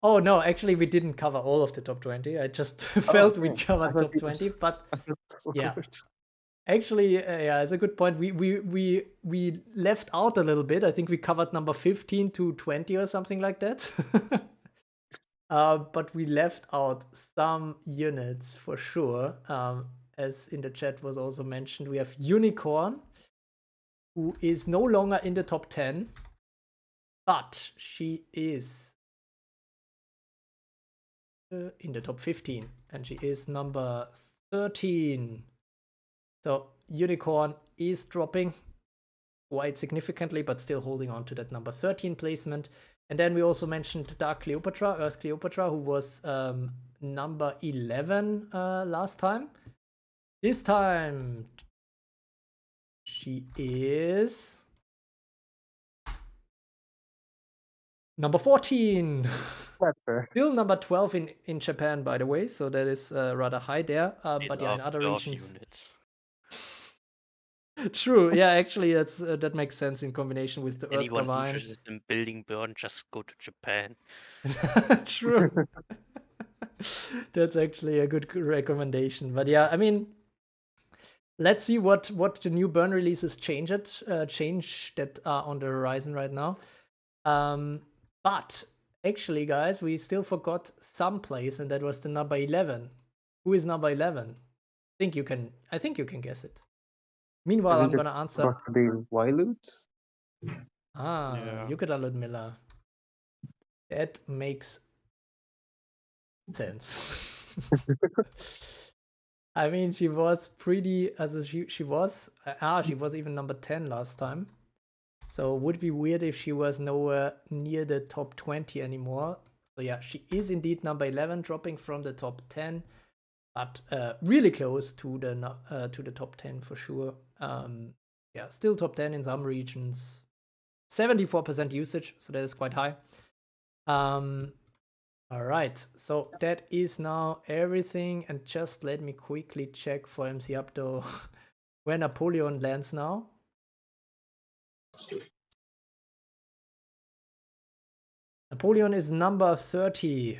Oh, no, actually, we didn't cover all of the top 20. I just Oh, felt we okay. I covered thought top it 20, was, but I thought it was yeah. covered. Actually, yeah, it's a good point. We left out a little bit. I think we covered number 15 to 20 or something like that. But we left out some units for sure. As in the chat was also mentioned, we have Unicorn, who is no longer in the top 10, but she is in the top 15, and she is number 13. So Unicorn is dropping quite significantly, but still holding on to that number 13 placement. And then we also mentioned Dark Cleopatra, Earth Cleopatra, who was number 11 last time. This time, she is number 14. Still number 12 in Japan, by the way, so that is rather high there. But yeah, in other regions. Units. True, yeah, actually, that makes sense in combination with the Earth Anyone Gavine. interested in building burn, just go to Japan. True. That's actually a good recommendation. But yeah, I mean, let's see what the new burn releases change that are on the horizon right now. But actually, guys, we still forgot some place, and that was the number 11. Who is number 11? I think you can guess it. Meanwhile, Isn't I'm gonna answer. About to be Wailut? Yeah. Yukata Ludmilla. That makes sense. I mean, she was pretty, as she was even number 10 last time. So would be weird if she was nowhere near the top 20 anymore. So yeah, she is indeed number 11, dropping from the top 10, but really close to the top 10 for sure. Yeah, still top 10 in some regions. 74% usage, so that is quite high. All right, so that is now everything, and just let me quickly check for MC Abdo where Napoleon lands now. Napoleon is number 30.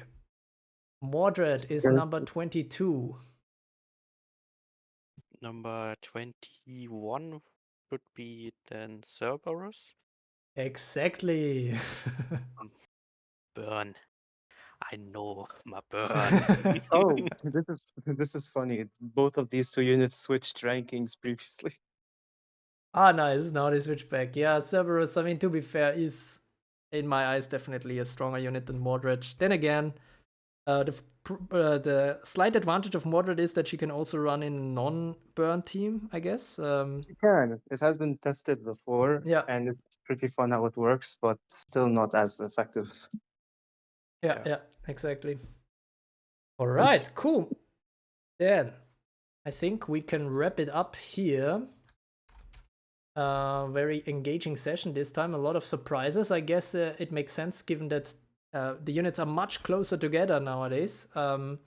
Mordred is number 22. Number 21 would be then Cerberus. Exactly. Burn. I know my burn. Oh, this is funny. Both of these two units switched rankings previously. Ah, nice. Now they switch back. Yeah, Cerberus, I mean, to be fair, is, in my eyes, definitely a stronger unit than Mordred. Then again, the slight advantage of Mordred is that she can also run in non-burn team, I guess. You can. It has been tested before, Yeah. and it's pretty fun how it works, but still not as effective. Yeah, exactly. All right, cool. Then I think we can wrap it up here. Very engaging session this time. A lot of surprises. I guess it makes sense given that the units are much closer together nowadays. So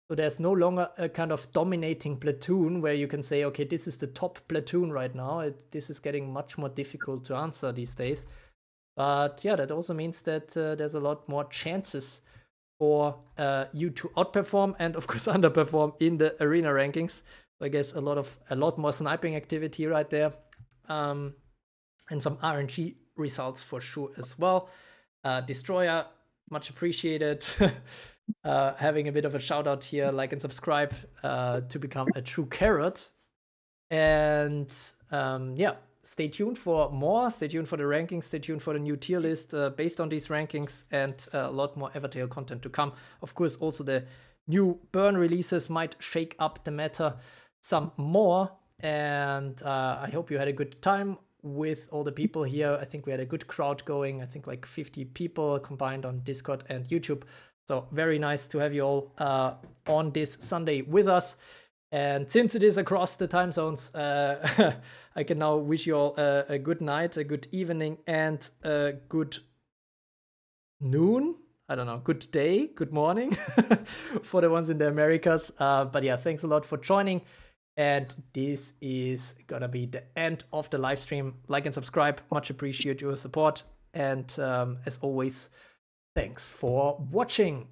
there's no longer a kind of dominating platoon where you can say, okay, this is the top platoon right now. This is getting much more difficult to answer these days. But yeah, that also means that there's a lot more chances for you to outperform and of course underperform in the arena rankings. So I guess a lot more sniping activity right there. and some RNG results for sure as well. Destroyer, much appreciated. Having a bit of a shout out here, like and subscribe to become a true carrot. And yeah, stay tuned for more. Stay tuned for the rankings. Stay tuned for the new tier list based on these rankings, and a lot more Evertale content to come. Of course, also the new burn releases might shake up the meta some more. And I hope you had a good time with all the people here. I think we had a good crowd going. I think like 50 people combined on Discord and YouTube. So very nice to have you all on this Sunday with us. And since it is across the time zones, I can now wish you all a good night, a good evening, and a good noon. I don't know, good day, good morning for the ones in the Americas. But yeah, thanks a lot for joining. And this is gonna be the end of the live stream. Like and subscribe. Much appreciate your support. And as always, thanks for watching.